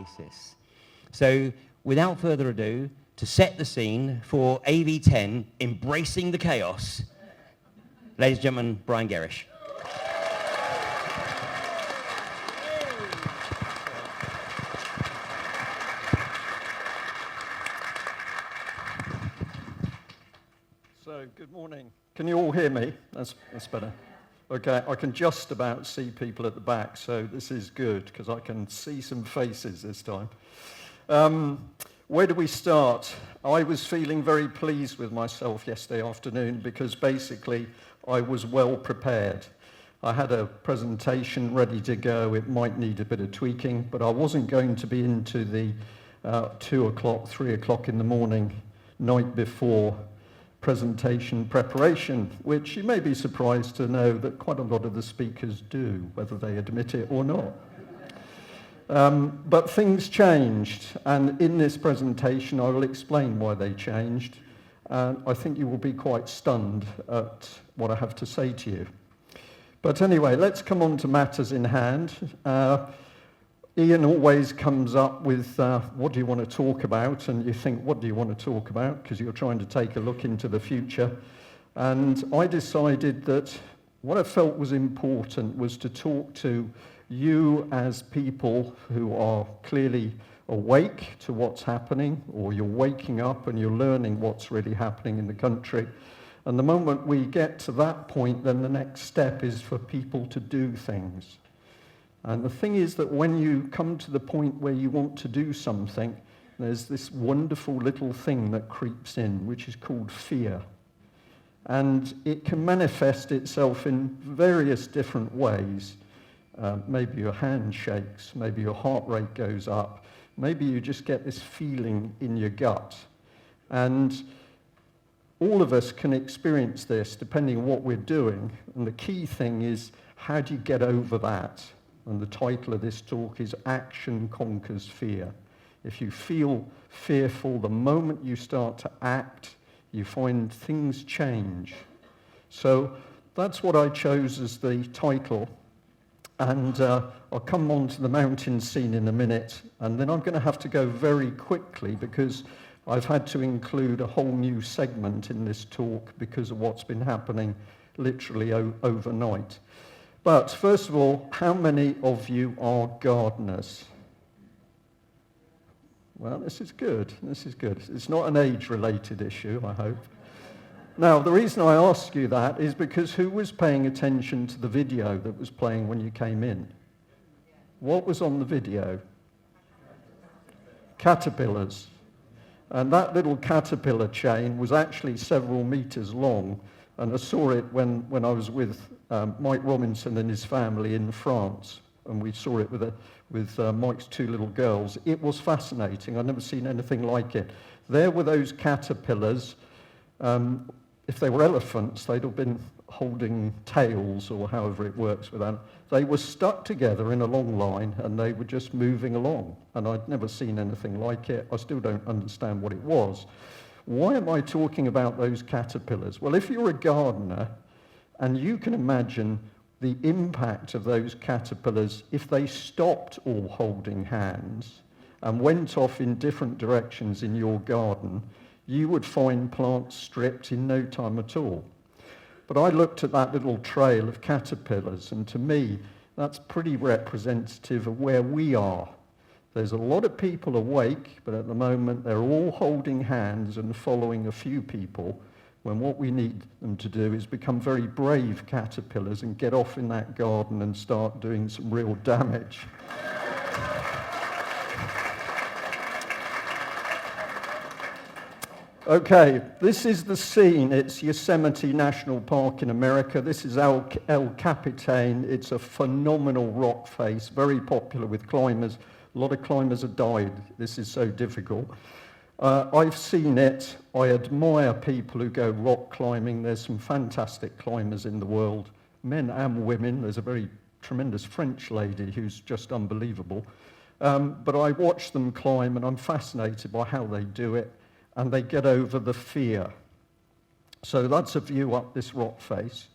basis. So without further ado, to set the scene for AV10 embracing the chaos, ladies and gentlemen, Brian Gerrish. So, good morning. Can you all hear me? That's better. Okay, I can just about see people at the back, so this is good because I can see some faces this time. Where do we start? I was feeling very pleased with myself yesterday afternoon because basically I was well prepared. I had a presentation ready to go. It might need a bit of tweaking, but I wasn't going to be into the 2 o'clock, 3 o'clock in the morning, night before presentation preparation, which you may be surprised to know that quite a lot of the speakers do, whether they admit it or not. But things changed, and in this presentation I will explain why they changed. I think you will be quite stunned at what I have to say to you. But anyway, let's come on to matters in hand. Ian always comes up with, what do you want to talk about? And you think, what do you want to talk about? Because you're trying to take a look into the future. And I decided that what I felt was important was to talk to you as people who are clearly awake to what's happening, or you're waking up and you're learning what's really happening in the country. And the moment we get to that point, then the next step is for people to do things. And the thing is that when you come to the point where you want to do something, there's this wonderful little thing that creeps in, which is called fear. And it can manifest itself in various different ways. Maybe your hand shakes, maybe your heart rate goes up, maybe you just get this feeling in your gut. And all of us can experience this depending on what we're doing. And the key thing is, how do you get over that? And the title of this talk is Action Conquers Fear. If you feel fearful, the moment you start to act, you find things change. So that's what I chose as the title. And I'll come on to the mountain scene in a minute. And then I'm going to have to go very quickly because I've had to include a whole new segment in this talk because of what's been happening literally overnight. But first of all, how many of you are gardeners? Well, this is good. This is good. It's not an age-related issue, I hope. Now, the reason I ask you that is because who was paying attention to the video that was playing when you came in? What was on the video? Caterpillars. And that little caterpillar chain was actually several meters long. And I saw it when I was with Mike Robinson and his family in France, and we saw it with Mike's 2 little girls. It was fascinating. I've never seen anything like it. There were those caterpillars. If they were elephants, they'd have been holding tails, or however it works with them. They were stuck together in a long line, and they were just moving along. And I'd never seen anything like it. I still don't understand what it was. Why am I talking about those caterpillars? Well, if you're a gardener, and you can imagine the impact of those caterpillars if they stopped all holding hands and went off in different directions in your garden, you would find plants stripped in no time at all. But I looked at that little trail of caterpillars, and to me, that's pretty representative of where we are. There's a lot of people awake, but at the moment they're all holding hands and following a few people, when what we need them to do is become very brave caterpillars and get off in that garden and start doing some real damage. Okay, this is the scene. It's Yosemite National Park in America. This is El Capitan. It's a phenomenal rock face, very popular with climbers. A lot of climbers have died. This is so difficult. I've seen it. I admire people who go rock climbing. There's some fantastic climbers in the world, men and women. There's a very tremendous French lady who's just unbelievable. But I watch them climb, and I'm fascinated by how they do it, and they get over the fear. So that's a view up this rock face.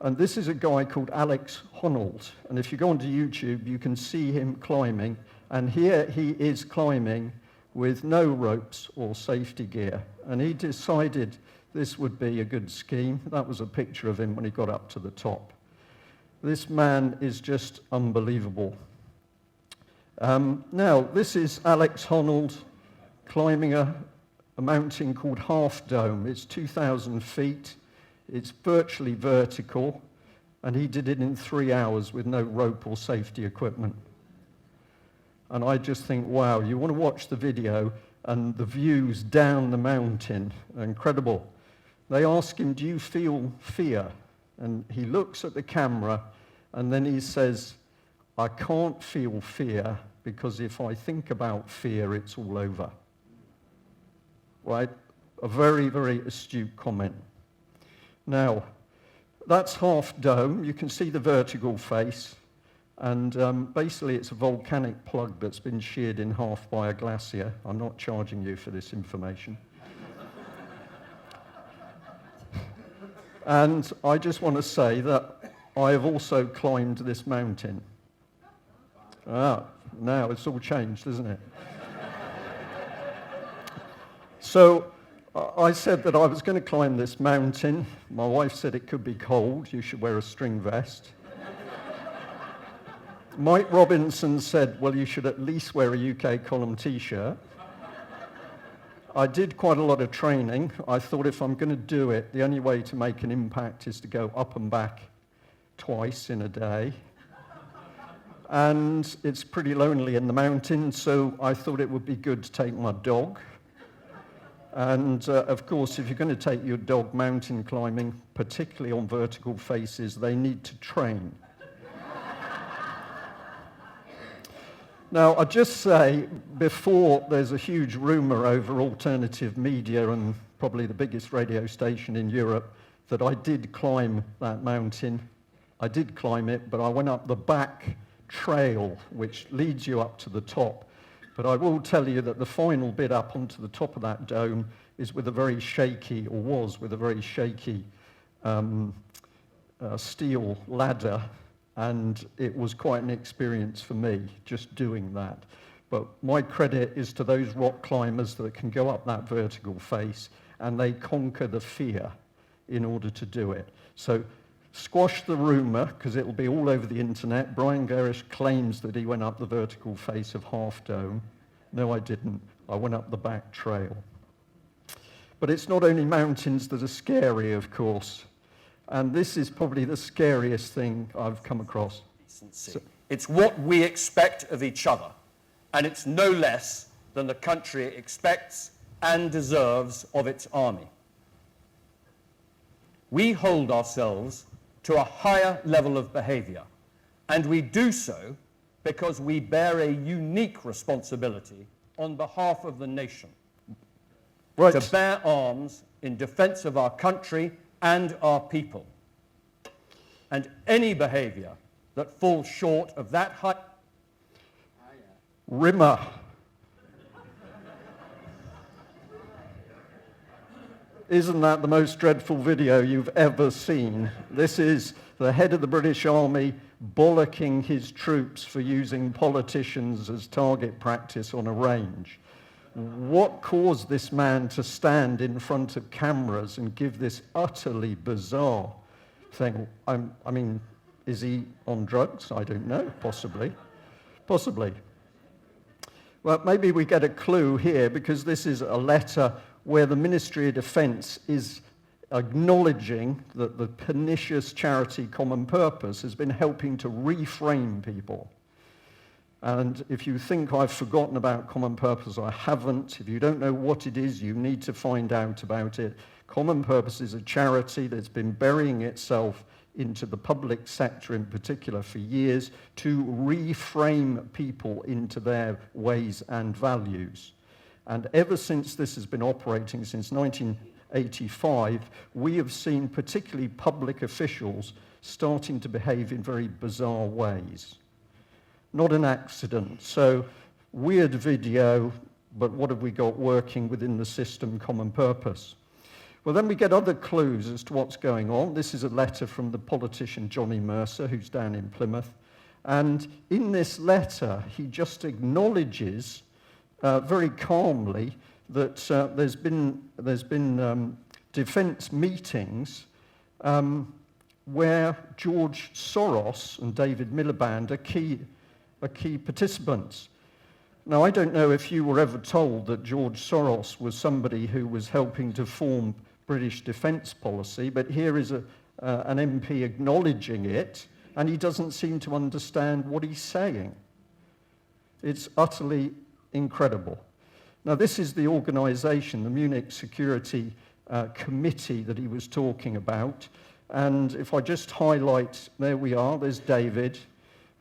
And this is a guy called Alex Honnold. And if you go onto YouTube, you can see him climbing. And here he is climbing with no ropes or safety gear. And he decided this would be a good scheme. That was a picture of him when he got up to the top. This man is just unbelievable. Now, this is Alex Honnold climbing a mountain called Half Dome. It's 2,000 feet. It's virtually vertical. And he did it in 3 hours with no rope or safety equipment. And I just think, wow, you want to watch the video and the views down the mountain, incredible. They ask him, do you feel fear? And he looks at the camera and then he says, I can't feel fear because if I think about fear, it's all over. Right? A very, very astute comment. Now, that's Half Dome. You can see the vertical face. And basically, it's a volcanic plug that's been sheared in half by a glacier. I'm not charging you for this information. And I just want to say that I have also climbed this mountain. Now it's all changed, isn't it? So I said that I was going to climb this mountain. My wife said it could be cold. You should wear a string vest. Mike Robinson said, well, you should at least wear a UK column T-shirt. I did quite a lot of training. I thought if I'm going to do it, the only way to make an impact is to go up and back twice in a day. And it's pretty lonely in the mountains, so I thought it would be good to take my dog. And of course, if you're going to take your dog mountain climbing, particularly on vertical faces, they need to train. Now, I'd just say, before there's a huge rumour over alternative media and probably the biggest radio station in Europe, that I did climb that mountain. I did climb it, but I went up the back trail, which leads you up to the top. But I will tell you that the final bit up onto the top of that dome is with a very shaky, or was with a very shaky steel ladder. And it was quite an experience for me, just doing that. But my credit is to those rock climbers that can go up that vertical face, and they conquer the fear in order to do it. So squash the rumour, because it'll be all over the internet. Brian Gerrish claims that he went up the vertical face of Half Dome. No, I didn't. I went up the back trail. But it's not only mountains that are scary, of course. And this is probably the scariest thing I've come across. So, it's what we expect of each other, and it's no less than the country expects and deserves of its army. We hold ourselves to a higher level of behavior, and we do so because we bear a unique responsibility on behalf of the nation to bear arms in defense of our country and our people. And any behavior that falls short of that high... Rimmer. Isn't that the most dreadful video you've ever seen? This is the head of the British Army bollocking his troops for using politicians as target practice on a range. What caused this man to stand in front of cameras and give this utterly bizarre thing? I mean, is he on drugs? I don't know. Possibly. Possibly. Well, maybe we get a clue here, because this is a letter where the Ministry of Defence is acknowledging that the pernicious charity Common Purpose has been helping to reframe people. And if you think I've forgotten about Common Purpose, I haven't. If you don't know what it is, you need to find out about it. Common Purpose is a charity that's been burying itself into the public sector in particular for years to reframe people into their ways and values. And ever since this has been operating, since 1985, we have seen particularly public officials starting to behave in very bizarre ways. Not an accident. So, weird video, but what have we got working within the system? Common Purpose. Well, then we get other clues as to what's going on. This is a letter from the politician Johnny Mercer, who's down in Plymouth. And in this letter, he just acknowledges very calmly that there's been defense meetings where George Soros and David Miliband are key participants. Now, I don't know if you were ever told that George Soros was somebody who was helping to form British defence policy, but here is an MP acknowledging it, and he doesn't seem to understand what he's saying. It's utterly incredible. Now, this is the organisation, the Munich Security Committee that he was talking about. And if I just highlight, there we are, there's David.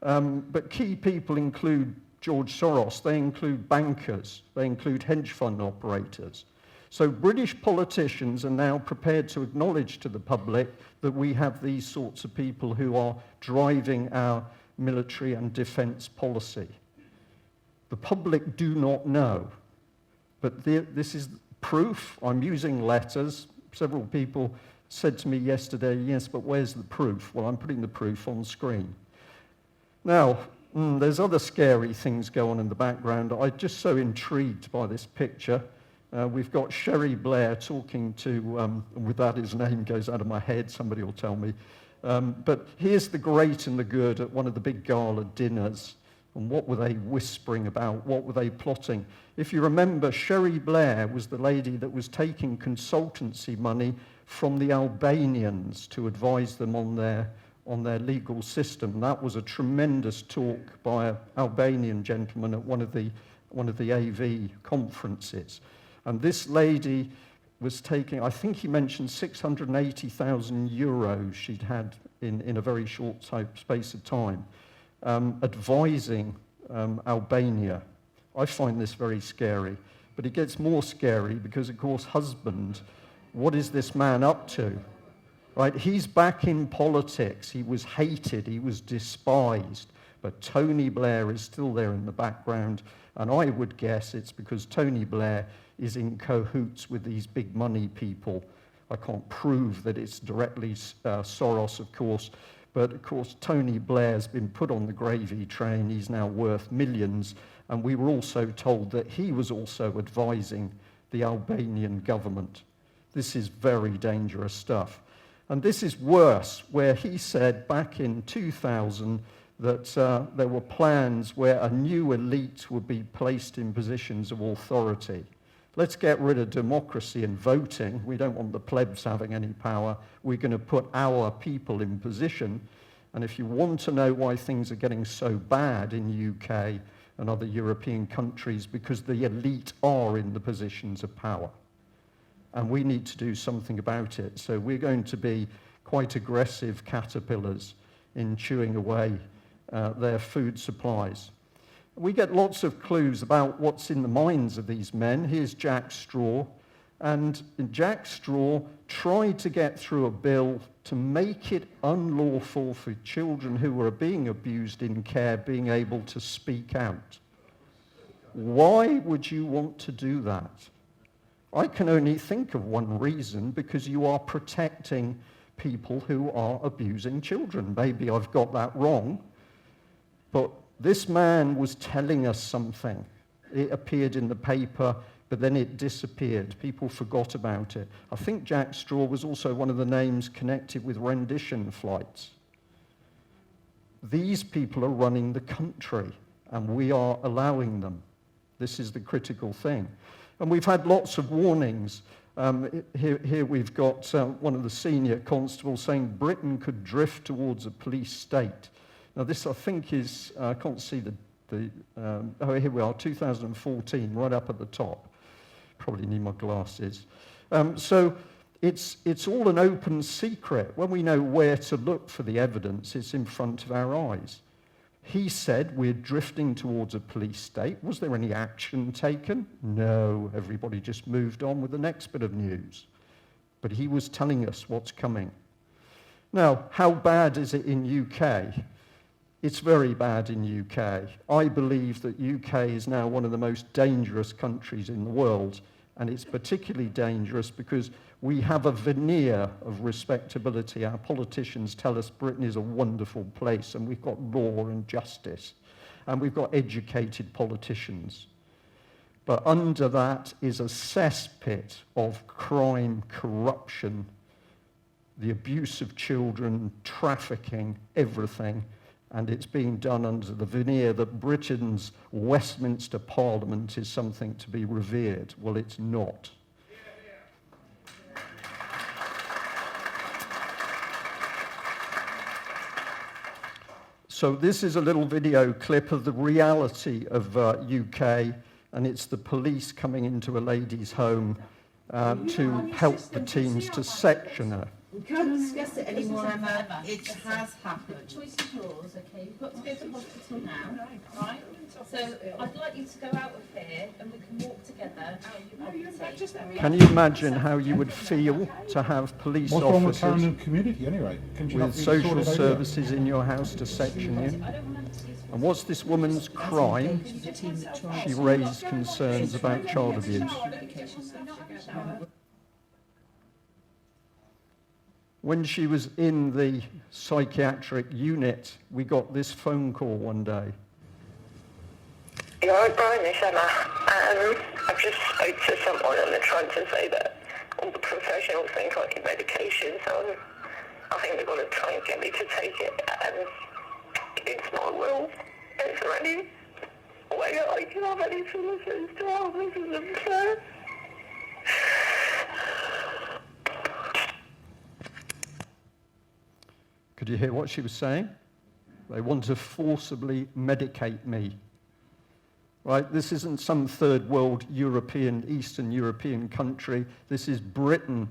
But key people include George Soros, they include bankers, they include hedge fund operators. So British politicians are now prepared to acknowledge to the public that we have these sorts of people who are driving our military and defence policy. The public do not know, but this is proof. I'm using letters. Several people said to me yesterday, yes, but where's the proof? Well, I'm putting the proof on screen. Now, there's other scary things going on in the background. I'm just so intrigued by this picture. We've got Sherry Blair talking to, with that his name goes out of my head, somebody will tell me. But here's the great and the good at one of the big gala dinners. And what were they whispering about? What were they plotting? If you remember, Sherry Blair was the lady that was taking consultancy money from the Albanians to advise them on their legal system. That was a tremendous talk by an Albanian gentleman at one of the AV conferences. And this lady was taking, I think he mentioned 680,000 euros she'd had in a very short space of time, advising Albania. I find this very scary, but it gets more scary because, of course, husband, what is this man up to? Right, he's back in politics. He was hated, he was despised, but Tony Blair is still there in the background, and I would guess it's because Tony Blair is in cahoots with these big money people. I can't prove that it's directly Soros, of course, but of course Tony Blair's been put on the gravy train. He's now worth millions, and we were also told that he was also advising the Albanian government. This is very dangerous stuff. And this is worse, where he said back in 2000 that there were plans where a new elite would be placed in positions of authority. Let's get rid of democracy and voting. We don't want the plebs having any power. We're going to put our people in position. And if you want to know why things are getting so bad in the UK and other European countries, because the elite are in the positions of power. And we need to do something about it. So we're going to be quite aggressive caterpillars in chewing away their food supplies. We get lots of clues about what's in the minds of these men. Here's Jack Straw. And Jack Straw tried to get through a bill to make it unlawful for children who were being abused in care being able to speak out. Why would you want to do that? I can only think of one reason, because you are protecting people who are abusing children. Maybe I've got that wrong, but this man was telling us something. It appeared in the paper, but then it disappeared. People forgot about it. I think Jack Straw was also one of the names connected with rendition flights. These people are running the country, and we are allowing them. This is the critical thing. And we've had lots of warnings. Here we've got one of the senior constables saying Britain could drift towards a police state. Now this, I think, is, I can't see oh, here we are, 2014, right up at the top. Probably need my glasses. So it's all an open secret. When we know where to look for the evidence, it's in front of our eyes. He said we're drifting towards a police state. Was there any action taken? No, everybody just moved on with the next bit of news. But he was telling us what's coming. Now, how bad is it in UK? It's very bad in UK. I believe that UK is now one of the most dangerous countries in the world, and it's particularly dangerous because We have a veneer of respectability. Our politicians tell us Britain is a wonderful place and we've got law and justice and we've got educated politicians. But under that is a cesspit of crime, corruption, the abuse of children, trafficking, everything. And it's being done under the veneer that Britain's Westminster Parliament is something to be revered. Well, it's not. So this is a little video clip of the reality of UK, and it's the police coming into a lady's home to help the teams to section her. We can't discuss it anymore, Emma. It has happened. The choice is yours, okay? You've got to go to hospital now, right? So I'd like you to go out of here and we can walk together out of your property. Can you imagine how you would feel to have police What's wrong with officers town community anyway? Can you not with be social sorted out services in your house to section you? And what's this woman's crime? She raised concerns about child abuse. When she was in the psychiatric unit, we got this phone call one day. You're right, Brian, it's Emma. I've just spoke to someone and they're trying to say that all the professionals think I need medication, so I think they're going to try and get me to take it. And it's my will. Is there any way I can have any solutions to all this is unfair? Could you hear what she was saying? They want to forcibly medicate me. Right? This isn't some third world European, Eastern European country. This is Britain.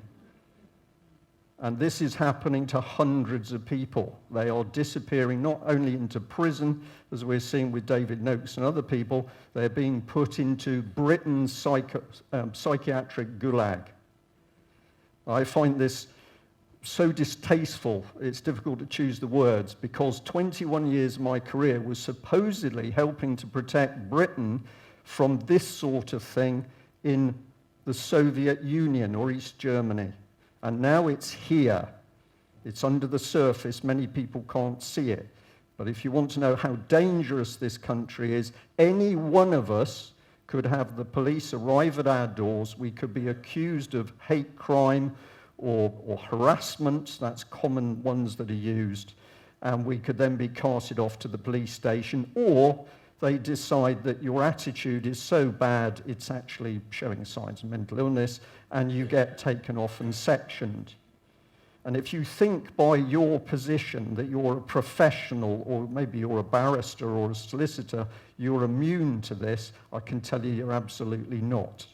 And this is happening to hundreds of people. They are disappearing not only into prison, as we're seeing with David Noakes and other people, they're being put into Britain's psychiatric gulag. I find this so distasteful, it's difficult to choose the words, because 21 years of my career was supposedly helping to protect Britain from this sort of thing in the Soviet Union or East Germany. And now it's here. It's under the surface. Many people can't see it. But if you want to know how dangerous this country is, any one of us could have the police arrive at our doors. We could be accused of hate crime or harassment. That's common ones that are used. And we could then be carted off to the police station, or they decide that your attitude is so bad it's actually showing signs of mental illness, and you get taken off and sectioned. And if you think by your position that you're a professional, or maybe you're a barrister or a solicitor, you're immune to this, I can tell you you're absolutely not.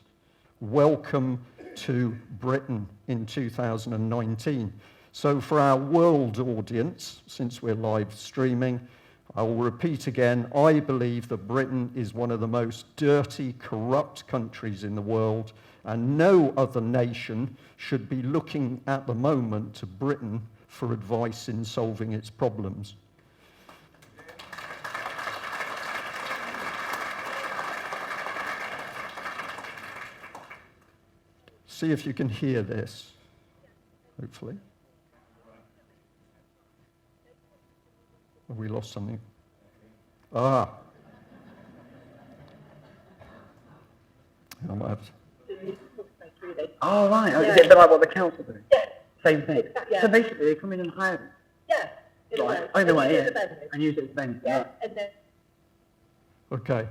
Welcome to Britain in 2019. So for our world audience, since we're live streaming, I will repeat again, I believe that Britain is one of the most dirty, corrupt countries in the world, and no other nation should be looking at the moment to Britain for advice in solving its problems. See if you can hear this, hopefully. Have we lost something? Ah. I might have to. Oh, right. Is it a bit like what the council do? Yeah. Same thing. Yeah. So basically, they come in and hire them. Yeah. Right. Either way, yeah. And use it as benefit. Yeah. And then Okay.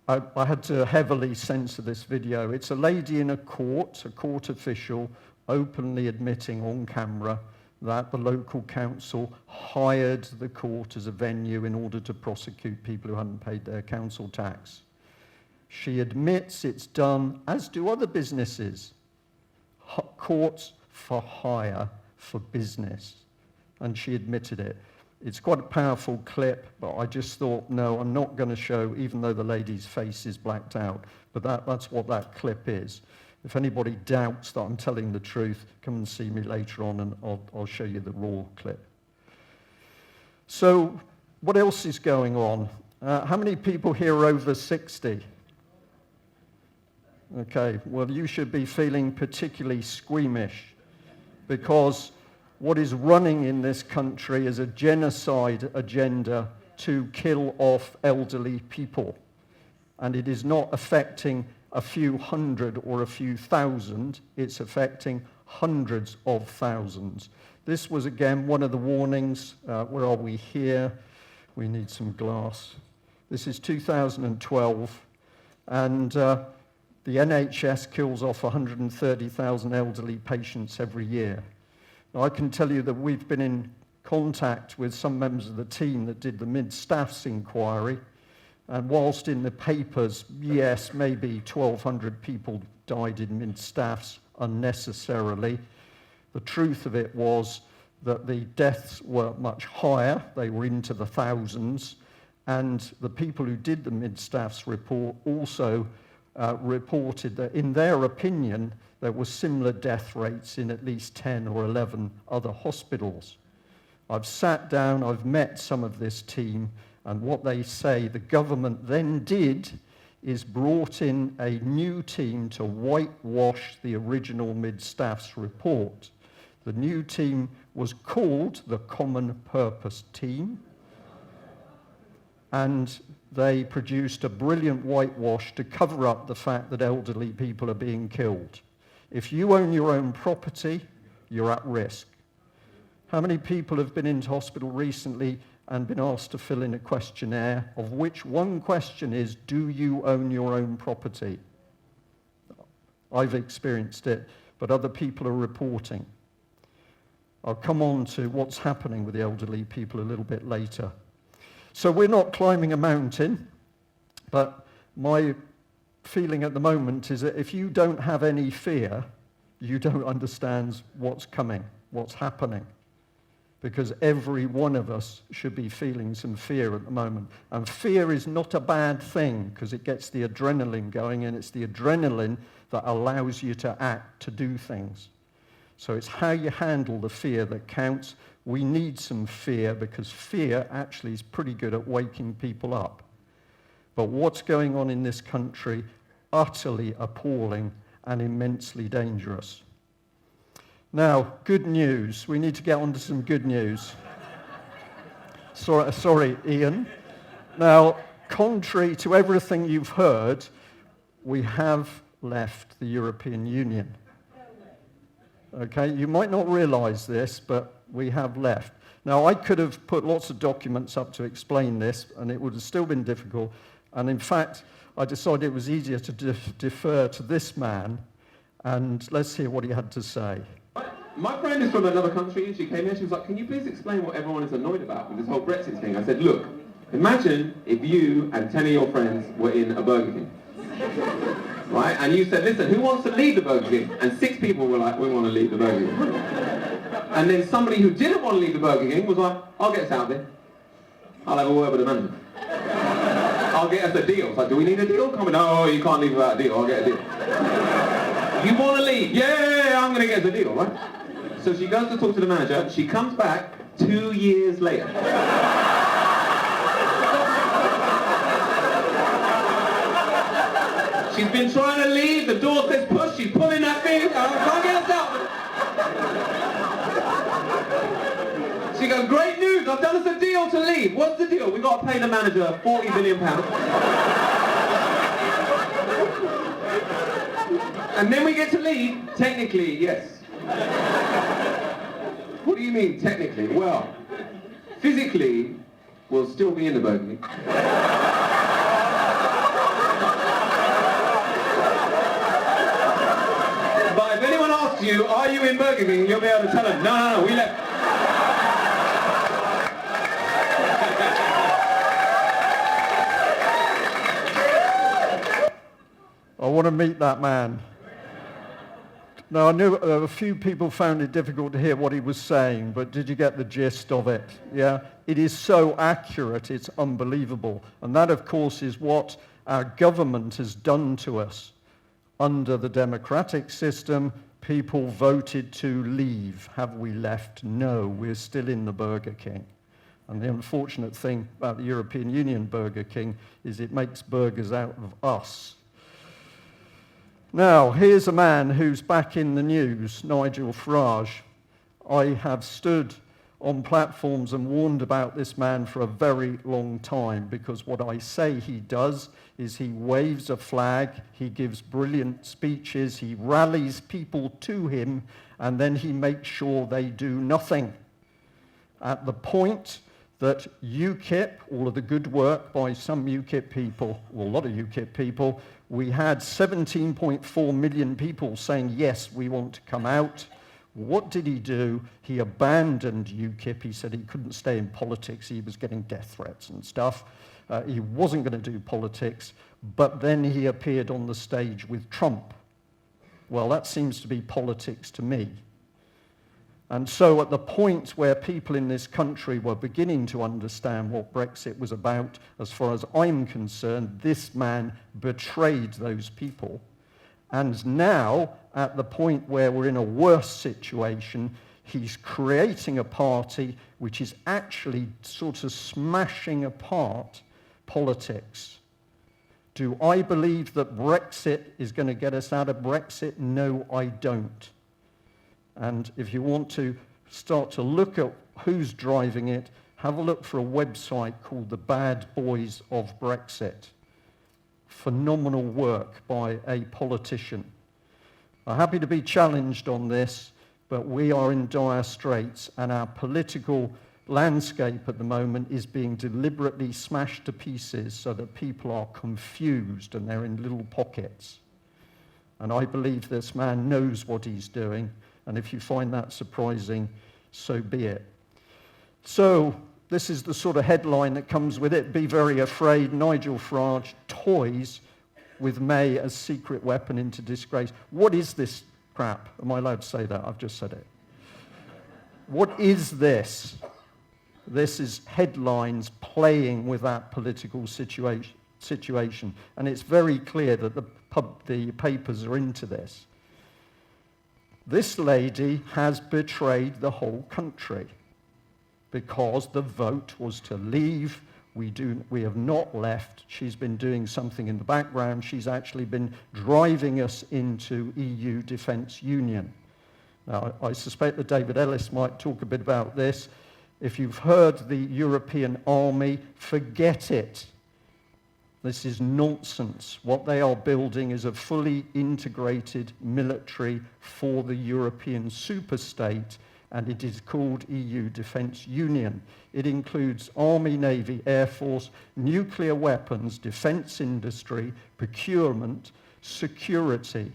I had to heavily censor this video. It's a lady in a court official, openly admitting on camera that the local council hired the court as a venue in order to prosecute people who hadn't paid their council tax. She admits it's done, as do other businesses. Courts for hire for business. And she admitted it. It's quite a powerful clip, but I just thought, no, I'm not going to show, even though the lady's face is blacked out. But that's what that clip is. If anybody doubts that I'm telling the truth, come and see me later on and I'll show you the raw clip. So what else is going on? How many people here are over 60? Okay, well, you should be feeling particularly squeamish because what is running in this country is a genocide agenda to kill off elderly people. And it is not affecting a few hundred or a few thousand, it's affecting hundreds of thousands. This was, again, one of the warnings. Where are we here? We need some glass. This is 2012, and the NHS kills off 130,000 elderly patients every year. Now, I can tell you that we've been in contact with some members of the team that did the mid-staffs inquiry, and whilst in the papers, yes, maybe 1,200 people died in mid-staffs unnecessarily, the truth of it was that the deaths were much higher. They were into the thousands, and the people who did the mid-staffs report also reported that, in their opinion, there were similar death rates in at least 10 or 11 other hospitals. I've sat down, I've met some of this team, and what they say the government then did is brought in a new team to whitewash the original mid-staffs report. The new team was called the Common Purpose Team, and they produced a brilliant whitewash to cover up the fact that elderly people are being killed. If you own your own property, you're at risk. How many people have been into hospital recently and been asked to fill in a questionnaire, of which one question is, do you own your own property? I've experienced it, but other people are reporting. I'll come on to what's happening with the elderly people a little bit later. So we're not climbing a mountain, but my feeling at the moment is that if you don't have any fear, you don't understand what's coming, what's happening. Because every one of us should be feeling some fear at the moment. And fear is not a bad thing, because it gets the adrenaline going, and it's the adrenaline that allows you to act, to do things. So it's how you handle the fear that counts. We need some fear, because fear actually is pretty good at waking people up. But what's going on in this country, utterly appalling and immensely dangerous. Now, good news. We need to get on to some good news. Sorry, Ian. Now, contrary to everything you've heard, we have left the European Union. Okay, you might not realize this, but we have left. Now, I could have put lots of documents up to explain this, and it would have still been difficult. And in fact, I decided it was easier to defer to this man, and let's hear what he had to say. My friend is from another country, and she came here, she was like, can you please explain what everyone is annoyed about with this whole Brexit thing? I said, look, imagine if you and 10 of your friends were in a Burger King. Right? And you said, listen, who wants to leave the Burger King? And 6 people were like, we want to leave the Burger King. And then somebody who didn't want to leave the Burger King was like, I'll get us out there. I'll have a word with the manager. I'll get us a deal. It's like, do we need a deal? Come on, no, you can't leave without a deal. I'll get a deal. You want to leave? Yeah, I'm going to get us a deal, right? So she goes to talk to the manager. She comes back 2 years later. She's been trying to leave. The door says push. She's pulling that thing. I can't get us out. She goes, great news. I've done us a deal to leave. What's the deal? We've got to pay the manager £40 million. And then we get to leave. Technically, yes. What do you mean, technically? Well, physically, we'll still be in the Burger King. But if anyone asks you, are you in Burger King, you'll be able to tell them, no, we left. I want to meet that man. Now, I knew a few people found it difficult to hear what he was saying, but did you get the gist of it? Yeah? It is so accurate, it's unbelievable. And that, of course, is what our government has done to us. Under the democratic system, people voted to leave. Have we left? No, we're still in the Burger King. And the unfortunate thing about the European Union Burger King is it makes burgers out of us. Now, here's a man who's back in the news, Nigel Farage. I have stood on platforms and warned about this man for a very long time, because what I say he does is he waves a flag, he gives brilliant speeches, he rallies people to him, and then he makes sure they do nothing. At the point that UKIP, all of the good work by some UKIP people, or a lot of UKIP people, we had 17.4 million people saying, yes, we want to come out. What did he do? He abandoned UKIP. He said he couldn't stay in politics. He was getting death threats and stuff. He wasn't going to do politics, but then he appeared on the stage with Trump. Well, that seems to be politics to me. And so at the point where people in this country were beginning to understand what Brexit was about, as far as I'm concerned, this man betrayed those people. And now, at the point where we're in a worse situation, he's creating a party which is actually sort of smashing apart politics. Do I believe that Brexit is going to get us out of Brexit? No, I don't. And if you want to start to look at who's driving it, have a look for a website called The Bad Boys of Brexit. Phenomenal work by a politician. I'm happy to be challenged on this, but we are in dire straits, and our political landscape at the moment is being deliberately smashed to pieces so that people are confused and they're in little pockets. And I believe this man knows what he's doing, and if you find that surprising, so be it. So this is the sort of headline that comes with it. Be very afraid. Nigel Farage toys with May as secret weapon into disgrace. What is this crap? Am I allowed to say that? I've just said it. What is this? This is headlines playing with that political situation. And it's very clear that the papers are into this. This lady has betrayed the whole country because the vote was to leave. We have not left. She's been doing something in the background. She's actually been driving us into EU Defence Union. Now, I suspect that David Ellis might talk a bit about this. If you've heard the European Army, forget it. This is nonsense. What they are building is a fully integrated military for the European superstate, and it is called EU Defence Union. It includes Army, Navy, Air Force, nuclear weapons, defence industry, procurement, security,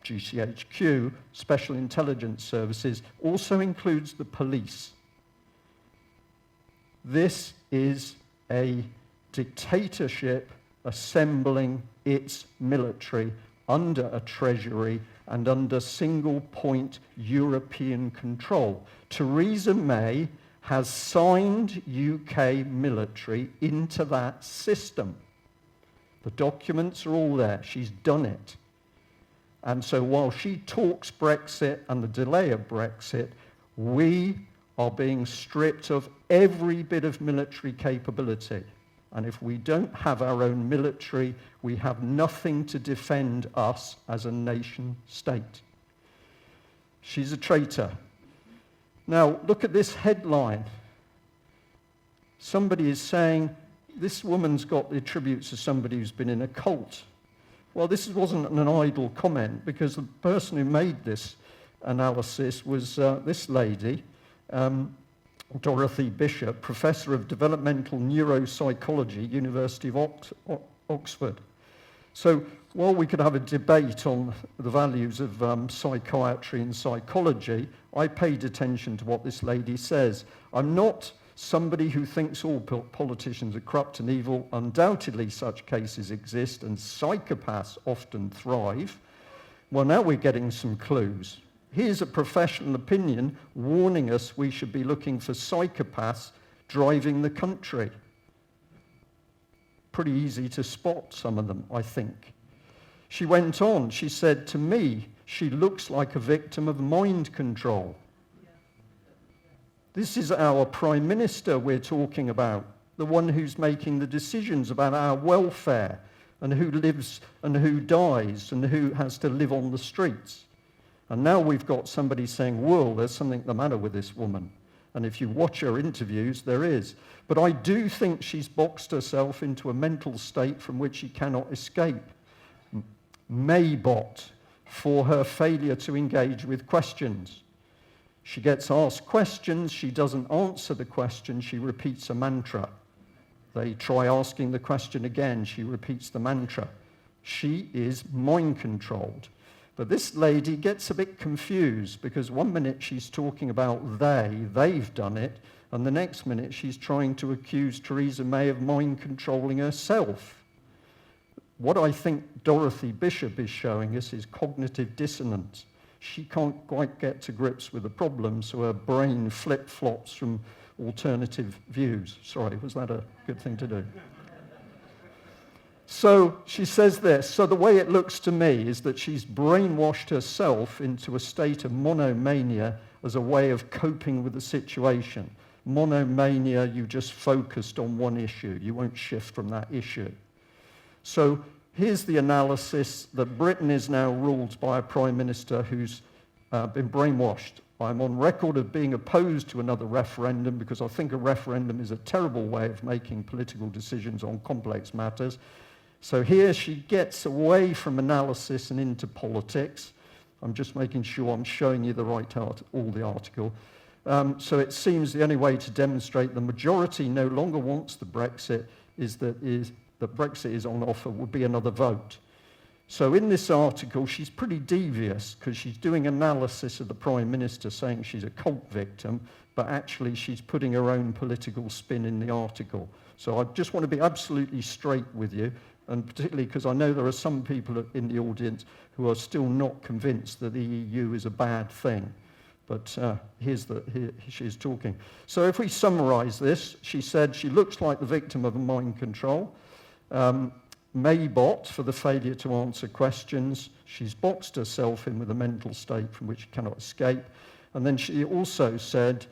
GCHQ, special intelligence services, also includes the police. This is a dictatorship assembling its military under a treasury and under single point European control. Theresa May has signed UK military into that system. The documents are all there. She's done it. And so while she talks Brexit and the delay of Brexit, we are being stripped of every bit of military capability. And if we don't have our own military, we have nothing to defend us as a nation state. She's a traitor. Now, look at this headline. Somebody is saying, this woman's got the attributes of somebody who's been in a cult. Well, this wasn't an idle comment, because the person who made this analysis was this lady, Dorothy Bishop, Professor of Developmental Neuropsychology, University of Oxford. So while we could have a debate on the values of psychiatry and psychology, I paid attention to what this lady says. I'm not somebody who thinks all politicians are corrupt and evil. Undoubtedly such cases exist, and psychopaths often thrive. Well, now we're getting some clues. Here's a professional opinion warning us we should be looking for psychopaths driving the country. Pretty easy to spot some of them, I think. She went on, she said, to me, she looks like a victim of mind control. This is our Prime Minister we're talking about, the one who's making the decisions about our welfare. and who lives and who dies and who has to live on the streets. And now we've got somebody saying, well, there's something the matter with this woman. And if you watch her interviews, there is. But I do think she's boxed herself into a mental state from which she cannot escape. Maybot for her failure to engage with questions. She gets asked questions, she doesn't answer the question, she repeats a mantra. They try asking the question again, she repeats the mantra. She is mind controlled. But this lady gets a bit confused because one minute she's talking about they've done it, and the next minute she's trying to accuse Theresa May of mind controlling herself. What I think Dorothy Bishop is showing us is cognitive dissonance. She can't quite get to grips with the problem, so her brain flip-flops from alternative views. Sorry, was that a good thing to do? So she says this, so the way it looks to me is that she's brainwashed herself into a state of monomania as a way of coping with the situation. Monomania, you just focused on one issue. You won't shift from that issue. So here's the analysis that Britain is now ruled by a Prime Minister who's been brainwashed. I'm on record of being opposed to another referendum because I think a referendum is a terrible way of making political decisions on complex matters. So here she gets away from analysis and into politics. I'm just making sure I'm showing you the right all the article. So it seems the only way to demonstrate the majority no longer wants the Brexit that Brexit is on offer would be another vote. So in this article, she's pretty devious because she's doing analysis of the Prime Minister saying she's a cult victim, but actually she's putting her own political spin in the article. So I just want to be absolutely straight with you, and particularly because I know there are some people in the audience who are still not convinced that the EU is a bad thing. But here she's talking. So if we summarize this, she said she looks like the victim of a mind control. Maybot for the failure to answer questions. She's boxed herself in with a mental state from which she cannot escape. And then she also said,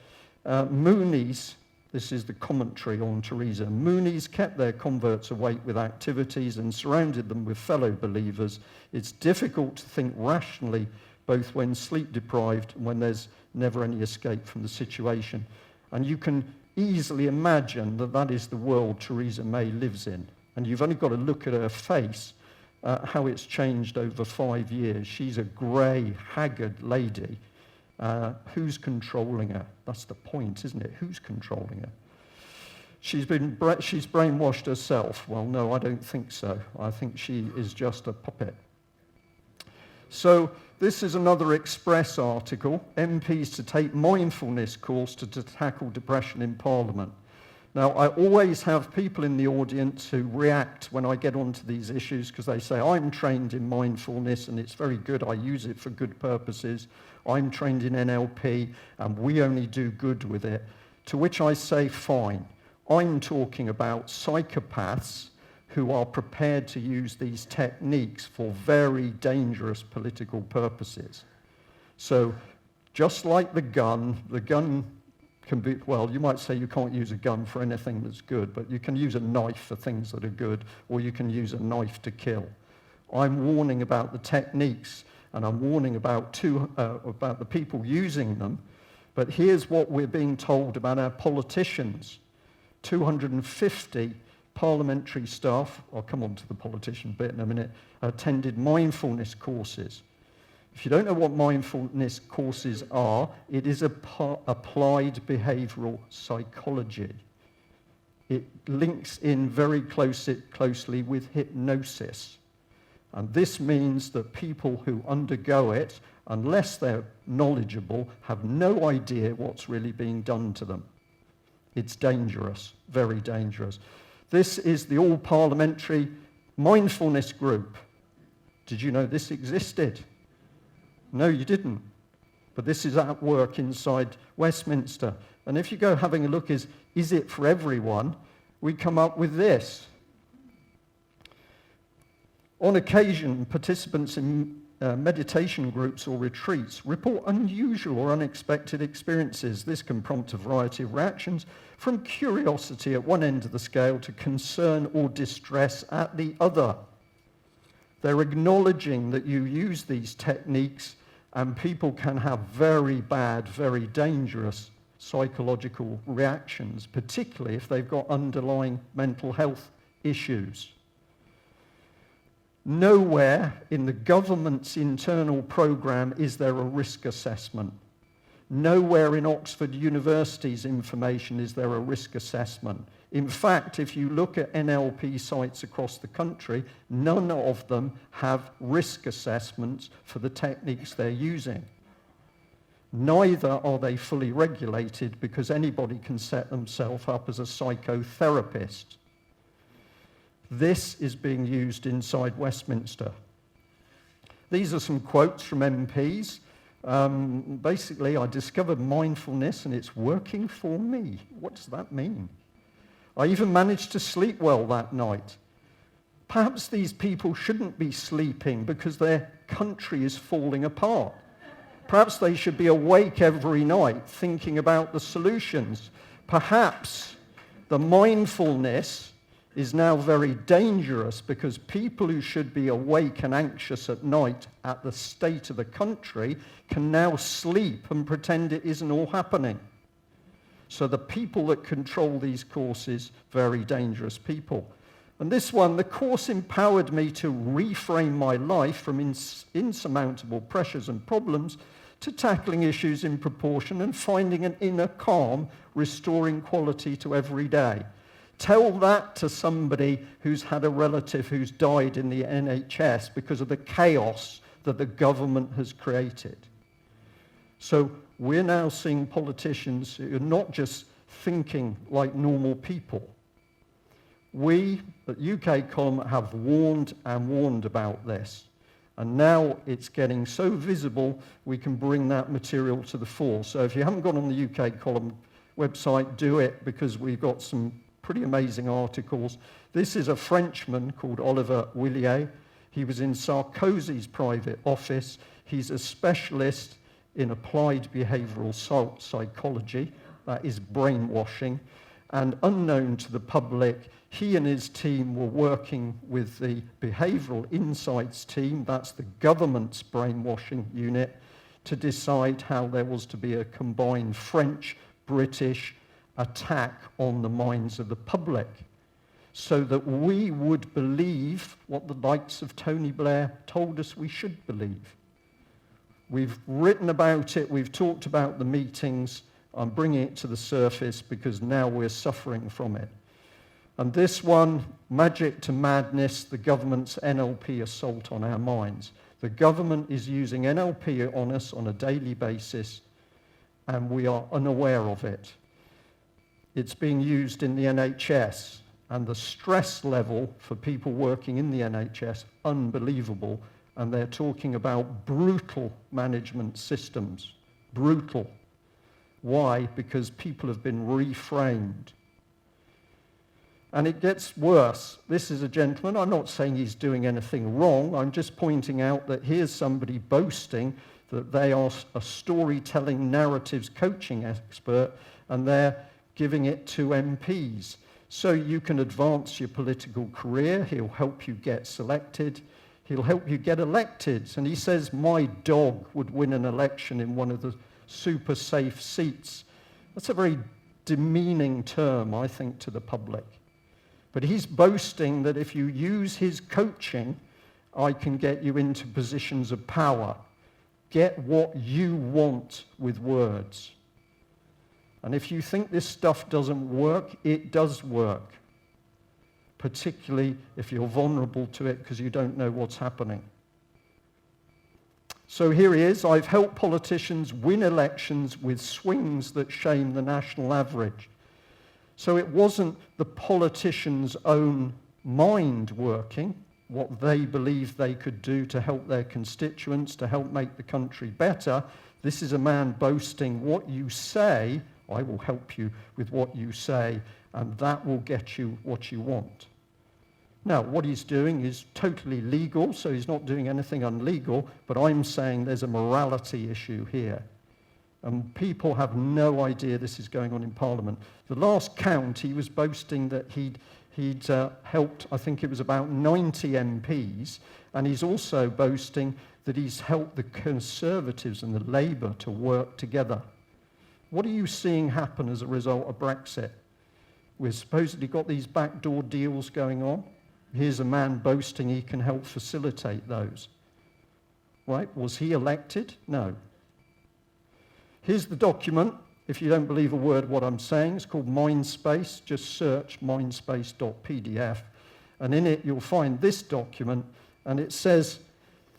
Moonies, this is the commentary on Theresa, Moonies kept their converts awake with activities and surrounded them with fellow believers. It's difficult to think rationally both when sleep deprived and when there's never any escape from the situation. And you can easily imagine that that is the world Theresa May lives in. And you've only got to look at her face, how it's changed over 5 years. She's a grey, haggard lady. Who's controlling her? That's the point, isn't it? Who's controlling her? She's brainwashed herself. Well, no, I don't think so. I think she is just a puppet. So this is another Express article, MPs to take mindfulness course to tackle depression in Parliament. Now, I always have people in the audience who react when I get onto these issues because they say, I'm trained in mindfulness and it's very good, I use it for good purposes. I'm trained in NLP and we only do good with it. To which I say, fine. I'm talking about psychopaths who are prepared to use these techniques for very dangerous political purposes. So just like the gun can be, well, you might say you can't use a gun for anything that's good, but you can use a knife for things that are good, or you can use a knife to kill. I'm warning about the techniques, and I'm warning about the people using them, but here's what we're being told about our politicians. 250 parliamentary staff, I'll come on to the politician bit in a minute, attended mindfulness courses. If you don't know what mindfulness courses are, it is applied behavioral psychology. It links in very closely with hypnosis. And this means that people who undergo it, unless they're knowledgeable, have no idea what's really being done to them. It's dangerous, very dangerous. This is the all-parliamentary mindfulness group. Did you know this existed? No, you didn't. But this is at work inside Westminster. And if you go having a look, is it for everyone? We come up with this. On occasion, participants in meditation groups or retreats report unusual or unexpected experiences. This can prompt a variety of reactions, from curiosity at one end of the scale to concern or distress at the other. They're acknowledging that you use these techniques and people can have very bad, very dangerous psychological reactions, particularly if they've got underlying mental health issues. Nowhere in the government's internal programme is there a risk assessment. Nowhere in Oxford University's information is there a risk assessment. In fact, if you look at NLP sites across the country, none of them have risk assessments for the techniques they're using. Neither are they fully regulated because anybody can set themselves up as a psychotherapist. This is being used inside Westminster. These are some quotes from MPs. Basically, I discovered mindfulness and it's working for me. What does that mean? I even managed to sleep well that night. Perhaps these people shouldn't be sleeping because their country is falling apart. Perhaps they should be awake every night thinking about the solutions. Perhaps the mindfulness is now very dangerous because people who should be awake and anxious at night at the state of the country can now sleep and pretend it isn't all happening. So the people that control these courses, very dangerous people. And this one, the course empowered me to reframe my life from insurmountable pressures and problems to tackling issues in proportion and finding an inner calm, restoring quality to every day. Tell that to somebody who's had a relative who's died in the NHS because of the chaos that the government has created. So we're now seeing politicians who are not just thinking like normal people. We at UK Column have warned and warned about this. And now it's getting so visible we can bring that material to the fore. So if you haven't gone on the UK Column website, do it because we've got some pretty amazing articles. This is a Frenchman called Oliver Willier. He was in Sarkozy's private office. He's a specialist in applied behavioral psychology, that is brainwashing, and unknown to the public, he and his team were working with the Behavioural Insights team, that's the government's brainwashing unit, to decide how there was to be a combined French-British attack on the minds of the public, so that we would believe what the likes of Tony Blair told us we should believe. We've written about it, we've talked about the meetings. I'm bringing it to the surface because now we're suffering from it. And this one, Magic to Madness, the government's NLP assault on our minds. The government is using NLP on us on a daily basis, and we are unaware of it. It's being used in the NHS, and the stress level for people working in the NHS, unbelievable. And they're talking about brutal management systems. Brutal. Why? Because people have been reframed. And it gets worse. This is a gentleman. I'm not saying he's doing anything wrong. I'm just pointing out that here's somebody boasting that they are a storytelling narratives coaching expert, and they're giving it to MPs. So you can advance your political career. He'll help you get selected. He'll help you get elected. And he says, my dog would win an election in one of the super safe seats. That's a very demeaning term, I think, to the public. But he's boasting that if you use his coaching, I can get you into positions of power. Get what you want with words. And if you think this stuff doesn't work, it does work. Particularly if you're vulnerable to it because you don't know what's happening. So here he is. I've helped politicians win elections with swings that shame the national average. So it wasn't the politician's own mind working, what they believed they could do to help their constituents, to help make the country better. This is a man boasting, what you say, I will help you with what you say, and that will get you what you want. Now, what he's doing is totally legal, so he's not doing anything unlegal, but I'm saying there's a morality issue here. And people have no idea this is going on in Parliament. The last count, he was boasting that He'd helped, I think it was about 90 MPs, and he's also boasting that he's helped the Conservatives and the Labour to work together. What are you seeing happen as a result of Brexit? We've supposedly got these backdoor deals going on. Here's a man boasting he can help facilitate those. Right? Was he elected? No. Here's the document. If you don't believe a word what I'm saying, it's called Mindspace. Just search mindspace.pdf. And in it, you'll find this document. And it says,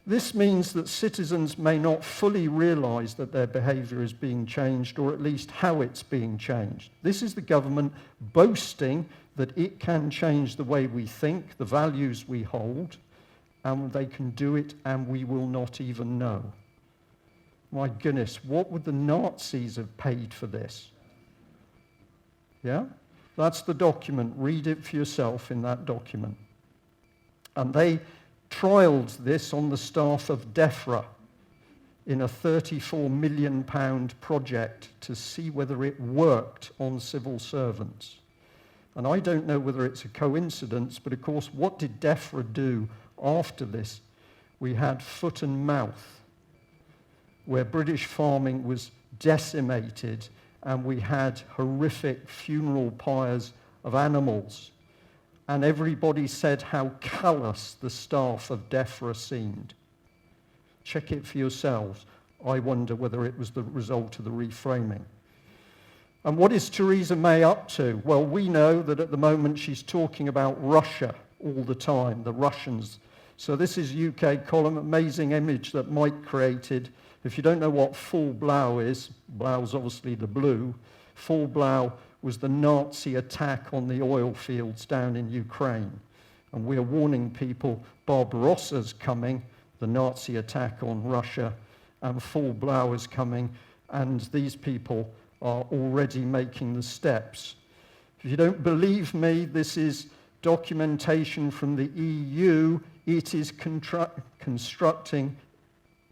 this means that citizens may not fully realize that their behavior is being changed, or at least how it's being changed. This is the government boasting that it can change the way we think, the values we hold, and they can do it and we will not even know. My goodness, what would the Nazis have paid for this? Yeah? That's the document. Read it for yourself in that document. And they trialled this on the staff of DEFRA in a £34 million project to see whether it worked on civil servants. And I don't know whether it's a coincidence, but of course, what did DEFRA do after this? We had foot and mouth, where British farming was decimated, and we had horrific funeral pyres of animals. And everybody said how callous the staff of DEFRA seemed. Check it for yourselves. I wonder whether it was the result of the reframing. And what is Theresa May up to? Well, we know that at the moment she's talking about Russia all the time, the Russians. So this is UK column, amazing image that Mike created. If you don't know what full blau is, blau's obviously the blue, full blau was the Nazi attack on the oil fields down in Ukraine. And we are warning people, Barbarossa's coming, the Nazi attack on Russia, and full blau is coming, and these people are already making the steps. If you don't believe me, this is documentation from the EU. It is constructing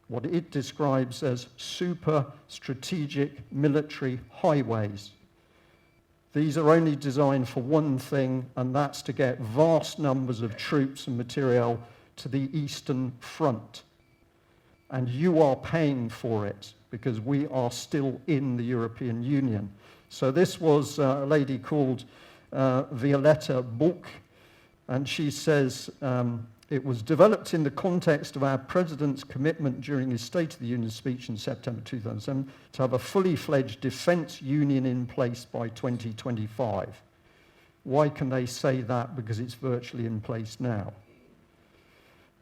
what it describes as super strategic military highways. These are only designed for one thing, and that's to get vast numbers of troops and material to the Eastern Front. And you are paying for it because we are still in the European Union. So this was a lady called Violetta Bulc, and she says, it was developed in the context of our President's commitment during his State of the Union speech in September 2007 to have a fully fledged defence union in place by 2025. Why can they say that? Because it's virtually in place now.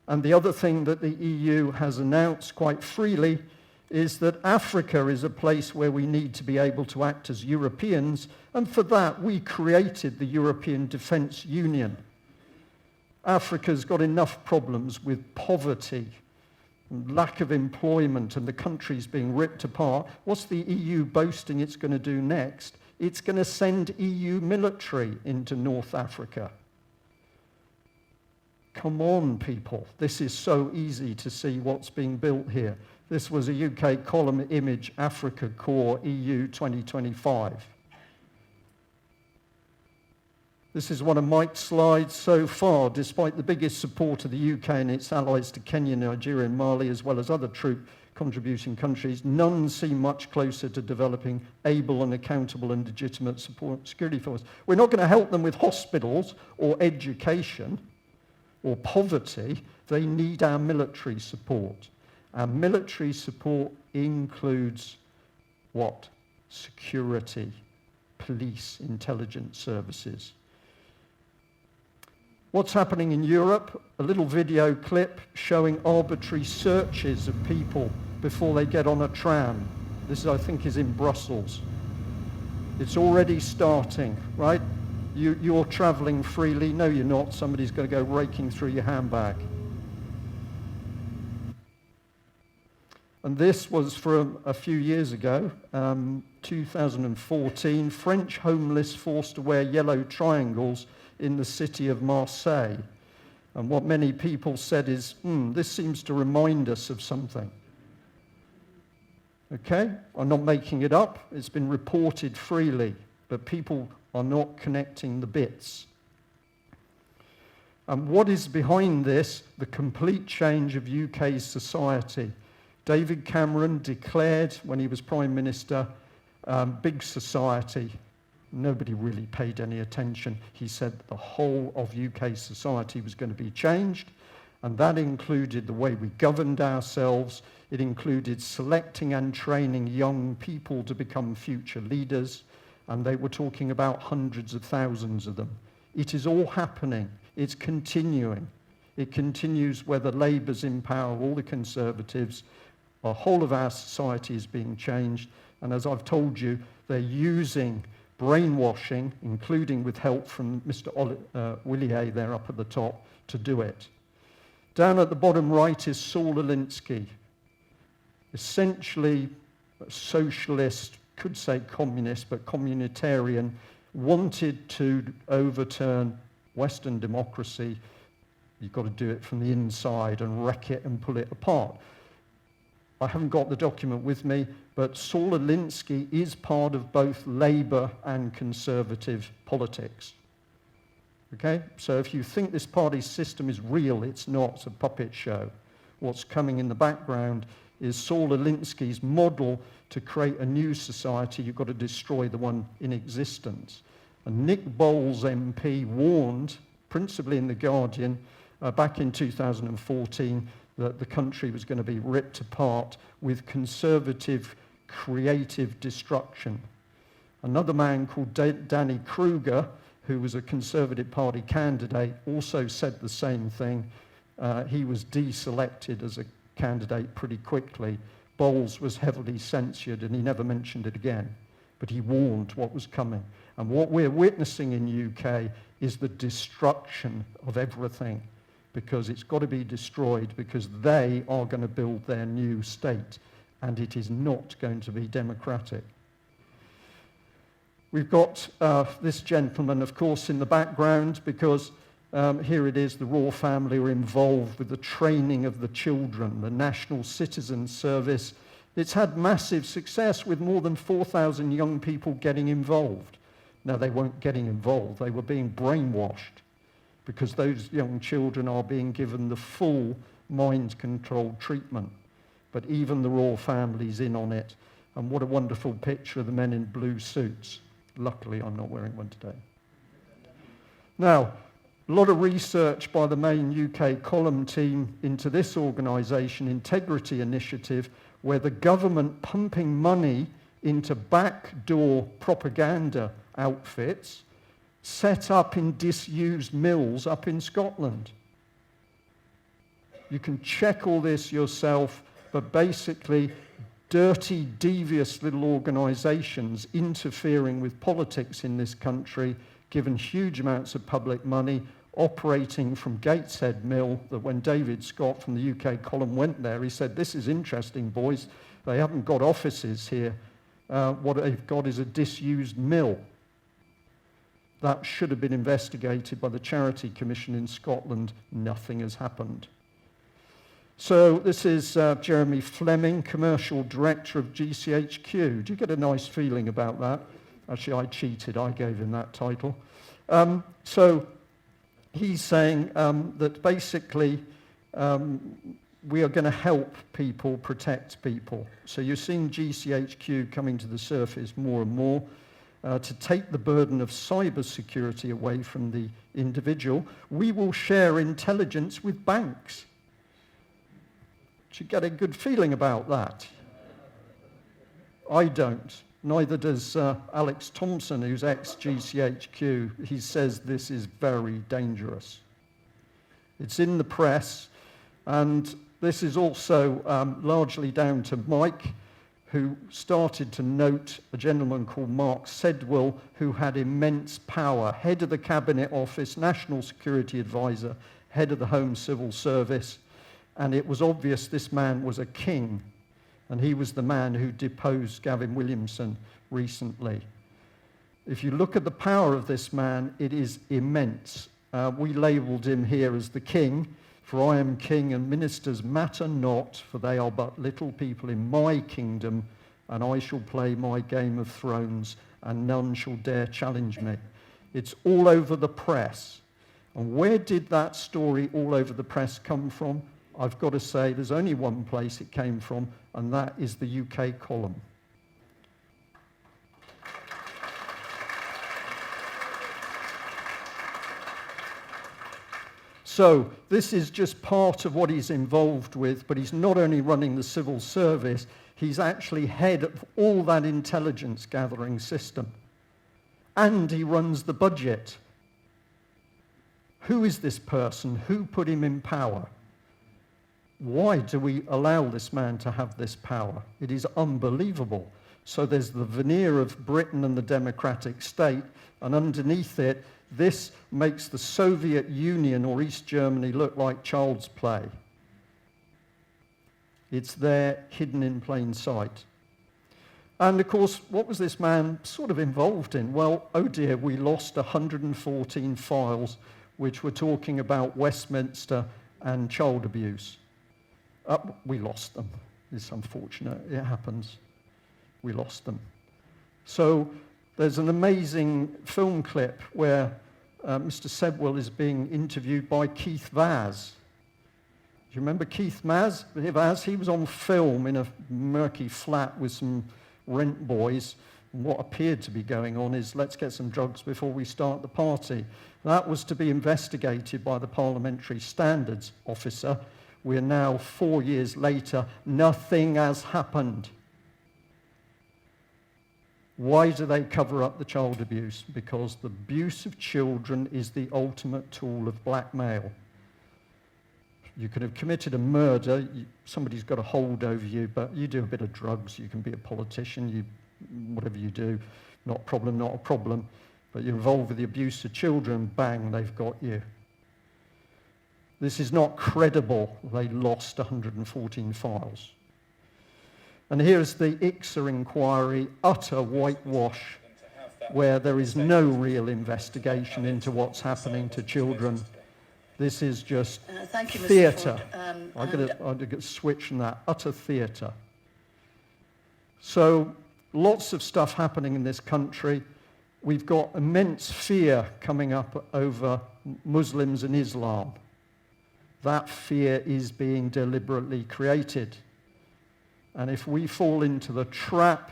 And the other thing that the EU has announced quite freely is that Africa is a place where we need to be able to act as Europeans, and for that we created the European Defence Union. Africa's got enough problems with poverty, and lack of employment, and the countries being ripped apart. What's the EU boasting it's going to do next? It's going to send EU military into North Africa. Come on, people. This is so easy to see what's being built here. This was a UK column image, Africa Core EU 2025. This is one of Mike's slides so far. Despite the biggest support of the UK and its allies to Kenya, Nigeria and Mali, as well as other troop contributing countries, none seem much closer to developing able and accountable and legitimate support security forces. We're not going to help them with hospitals or education or poverty. They need our military support. Our military support includes what? Security, police, intelligence services. What's happening in Europe? A little video clip showing arbitrary searches of people before they get on a tram. This, I think, is in Brussels. It's already starting, right? You're traveling freely. No, you're not. Somebody's going to go raking through your handbag. And this was from a few years ago, 2014. French homeless forced to wear yellow triangles in the city of Marseille. And what many people said is, this seems to remind us of something. Okay? I'm not making it up. It's been reported freely, but people are not connecting the bits. And what is behind this? The complete change of UK society. David Cameron declared when he was Prime Minister, big society. Nobody really paid any attention. He said the whole of UK society was going to be changed, and that included the way we governed ourselves. It included selecting and training young people to become future leaders, and they were talking about hundreds of thousands of them. It is all happening. It's continuing. It continues whether Labour's in power or the Conservatives. The whole of our society is being changed, and as I've told you, they're using brainwashing, including with help from Mr. Willier there up at the top, to do it. Down at the bottom right is Saul Alinsky, essentially a socialist, could say communist, but communitarian, wanted to overturn Western democracy. You've got to do it from the inside and wreck it and pull it apart. I haven't got the document with me, but Saul Alinsky is part of both Labour and Conservative politics. Okay? So if you think this party system is real, it's not. It's a puppet show. What's coming in the background is Saul Alinsky's model to create a new society. You've got to destroy the one in existence. And Nick Bowles MP warned, principally in The Guardian, back in 2014, that the country was going to be ripped apart with conservative, creative destruction. Another man called Danny Kruger, who was a Conservative Party candidate, also said the same thing. He was deselected as a candidate pretty quickly. Bowles was heavily censured and he never mentioned it again. But he warned what was coming. And what we're witnessing in UK is the destruction of everything, because it's got to be destroyed, because they are going to build their new state, and it is not going to be democratic. We've got this gentleman, of course, in the background, because here it is, the royal family are involved with the training of the children, the National Citizen Service. It's had massive success with more than 4,000 young people getting involved. Now, they weren't getting involved, they were being brainwashed, because those young children are being given the full mind-controlled treatment. But even the royal family's in on it. And what a wonderful picture of the men in blue suits. Luckily, I'm not wearing one today. Now, a lot of research by the main UK column team into this organisation, Integrity Initiative, where the government pumping money into backdoor propaganda outfits set up in disused mills up in Scotland. You can check all this yourself, but basically dirty, devious little organisations interfering with politics in this country, given huge amounts of public money, operating from Gateshead Mill, that when David Scott from the UK column went there, he said, "This is interesting, boys. They haven't got offices here. What they've got is a disused mill." That should have been investigated by the Charity Commission in Scotland. Nothing has happened. So this is Jeremy Fleming, Commercial Director of GCHQ. Do you get a nice feeling about that? Actually, I cheated. I gave him that title. So he's saying that basically we are going to help people protect people. So you're seeing GCHQ coming to the surface more and more. To take the burden of cybersecurity away from the individual. We will share intelligence with banks. Do you get a good feeling about that? I don't. Neither does Alex Thompson, who's ex-GCHQ. He says this is very dangerous. It's in the press, and this is also largely down to Mike, who started to note a gentleman called Mark Sedwill, who had immense power, head of the Cabinet Office, National Security Advisor, head of the Home Civil Service, and it was obvious this man was a king, and he was the man who deposed Gavin Williamson recently. If you look at the power of this man, it is immense. We labelled him here as the king. For I am king, and ministers matter not, for they are but little people in my kingdom, and I shall play my game of thrones, and none shall dare challenge me. It's all over the press. And where did that story all over the press come from? I've got to say there's only one place it came from, and that is the UK column. So this is just part of what he's involved with, but he's not only running the civil service, he's actually head of all that intelligence gathering system. And he runs the budget. Who is this person? Who put him in power? Why do we allow this man to have this power? It is unbelievable. So there's the veneer of Britain and the democratic state, and underneath it, this makes the Soviet Union or East Germany look like child's play. It's there, hidden in plain sight. And of course, what was this man sort of involved in? Well, oh dear, we lost 114 files which were talking about Westminster and child abuse. We lost them. It's unfortunate. It happens. We lost them. So there's an amazing film clip where Mr. Sebwell is being interviewed by Keith Vaz. Do you remember Keith Vaz? He was on film in a murky flat with some rent boys. And what appeared to be going on is, let's get some drugs before we start the party. That was to be investigated by the Parliamentary Standards Officer. We're now 4 years later. Nothing has happened. Why do they cover up the child abuse? Because the abuse of children is the ultimate tool of blackmail. You could have committed a murder, somebody's got a hold over you, but you do a bit of drugs, you can be a politician, whatever you do, not a problem, not a problem. But you're involved with the abuse of children, bang, they've got you. This is not credible. They lost 114 files. And here's the ICSA inquiry, utter whitewash, where there is no real investigation into what's happening to children. This is just theatre. I've got to switch from that. Utter theatre. So lots of stuff happening in this country. We've got immense fear coming up over Muslims and Islam. That fear is being deliberately created. And if we fall into the trap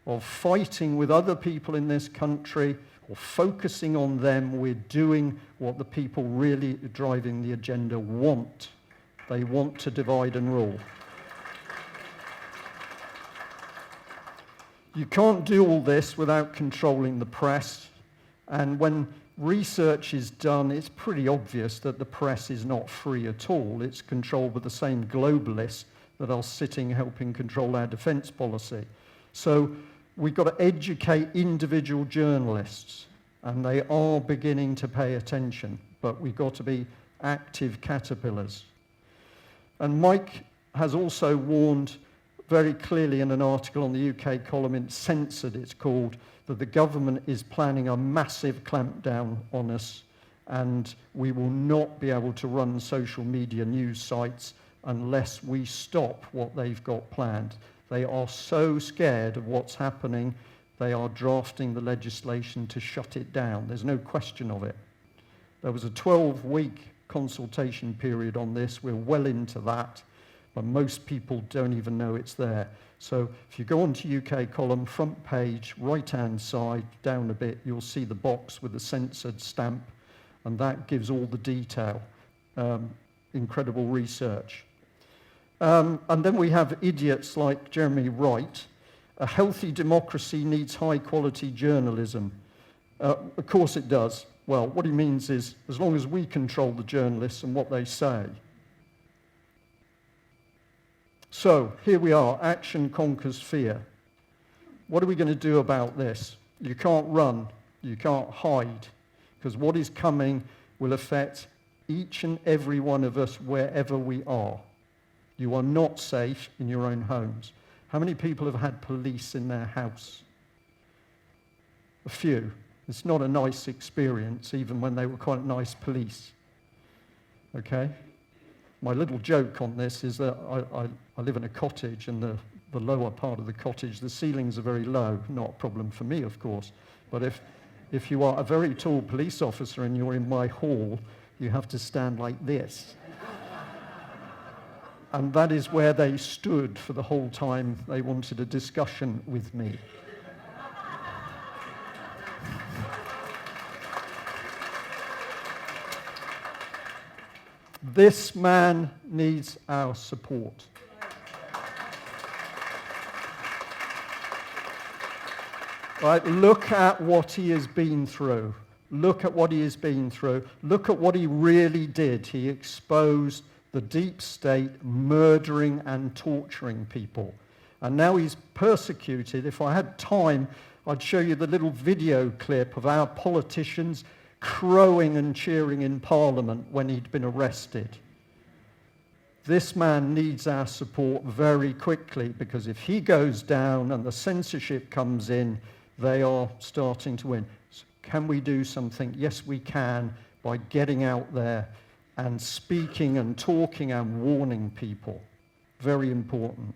of fighting with other people in this country or focusing on them, we're doing what the people really driving the agenda want. They want to divide and rule. You can't do all this without controlling the press. And when research is done, it's pretty obvious that the press is not free at all. It's controlled by the same globalists that are sitting helping control our defence policy. So we've got to educate individual journalists, and they are beginning to pay attention, but we've got to be active caterpillars. And Mike has also warned very clearly in an article on the UK column in Censored, it's called, that the government is planning a massive clampdown on us, and we will not be able to run social media news sites unless we stop what they've got planned. They are so scared of what's happening, they are drafting the legislation to shut it down. There's no question of it. There was a 12-week consultation period on this. We're well into that, but most people don't even know it's there. So if you go onto UK column, front page, right-hand side, down a bit, you'll see the box with the censored stamp, and that gives all the detail. Incredible research. And then we have idiots like Jeremy Wright. A healthy democracy needs high-quality journalism. Of course it does. Well, what he means is, as long as we control the journalists and what they say. So, here we are. Action conquers fear. What are we going to do about this? You can't run. You can't hide. Because what is coming will affect each and every one of us wherever we are. You are not safe in your own homes. How many people have had police in their house? A few. It's not a nice experience, even when they were quite nice police. Okay? My little joke on this is that I live in a cottage, and the lower part of the cottage, the ceilings are very low. Not a problem for me, of course. But if you are a very tall police officer and you're in my hall, You have to stand like this. And that is where they stood for the whole time they wanted a discussion with me. This man needs our support. Right, look at what he has been through. Look at what he has been through. Look at what he really did. He exposed the deep state murdering and torturing people. And now he's persecuted. If I had time, I'd show you the little video clip of our politicians crowing and cheering in Parliament when he'd been arrested. This man needs our support very quickly, because if he goes down and the censorship comes in, they are starting to win. So can we do something? Yes, we can, by getting out there and speaking and talking and warning people. Very important.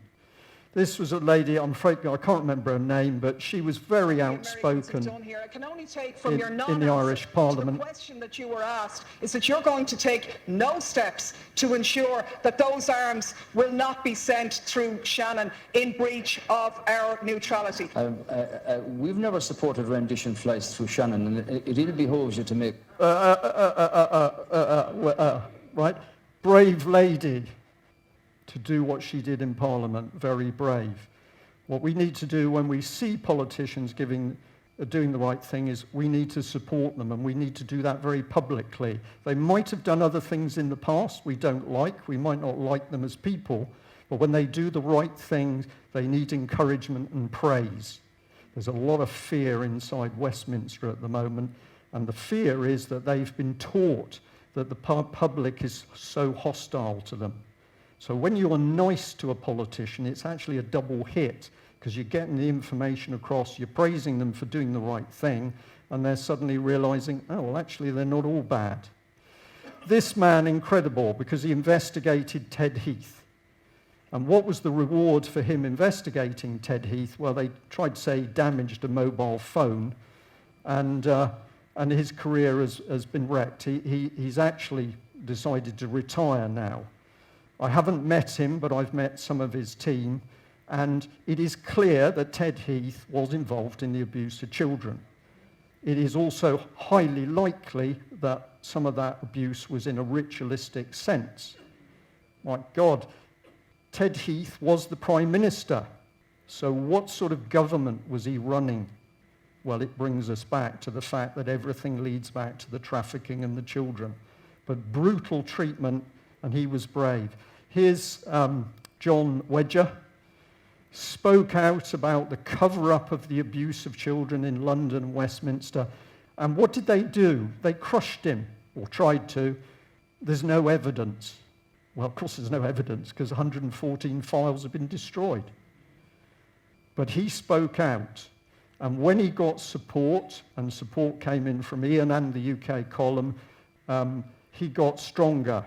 This was a lady, I'm afraid, I can't remember her name, but she was very outspoken I can only take from your in the Irish Parliament. The question that you were asked is that you're going to take no steps to ensure that those arms will not be sent through Shannon in breach of our neutrality. We've never supported rendition flights through Shannon, and it really behoves you to make... Right? Brave lady to do what she did in Parliament, very brave. What we need to do when we see politicians doing the right thing is we need to support them, and we need to do that very publicly. They might have done other things in the past we don't like. We might not like them as people, but when they do the right things, they need encouragement and praise. There's a lot of fear inside Westminster at the moment, and the fear is that they've been taught that the public is so hostile to them. So when you're nice to a politician, it's actually a double hit, because you're getting the information across, you're praising them for doing the right thing, and they're suddenly realizing, oh, well, actually, they're not all bad. This man, incredible, because he investigated Ted Heath. And what was the reward for him investigating Ted Heath? Well, they tried to say he damaged a mobile phone, and his career has been wrecked. He's actually decided to retire now. I haven't met him, but I've met some of his team, and it is clear that Ted Heath was involved in the abuse of children. It is also highly likely that some of that abuse was in a ritualistic sense. My God, Ted Heath was the Prime Minister, so what sort of government was he running? Well, it brings us back to the fact that everything leads back to the trafficking and the children. But brutal treatment, and he was brave. Here's John Wedger, spoke out about the cover-up of the abuse of children in London and Westminster. And what did they do? They crushed him, or tried to. There's no evidence. Well, of course there's no evidence, because 114 files have been destroyed. But he spoke out. And when he got support, and support came in from Ian and the UK column, he got stronger.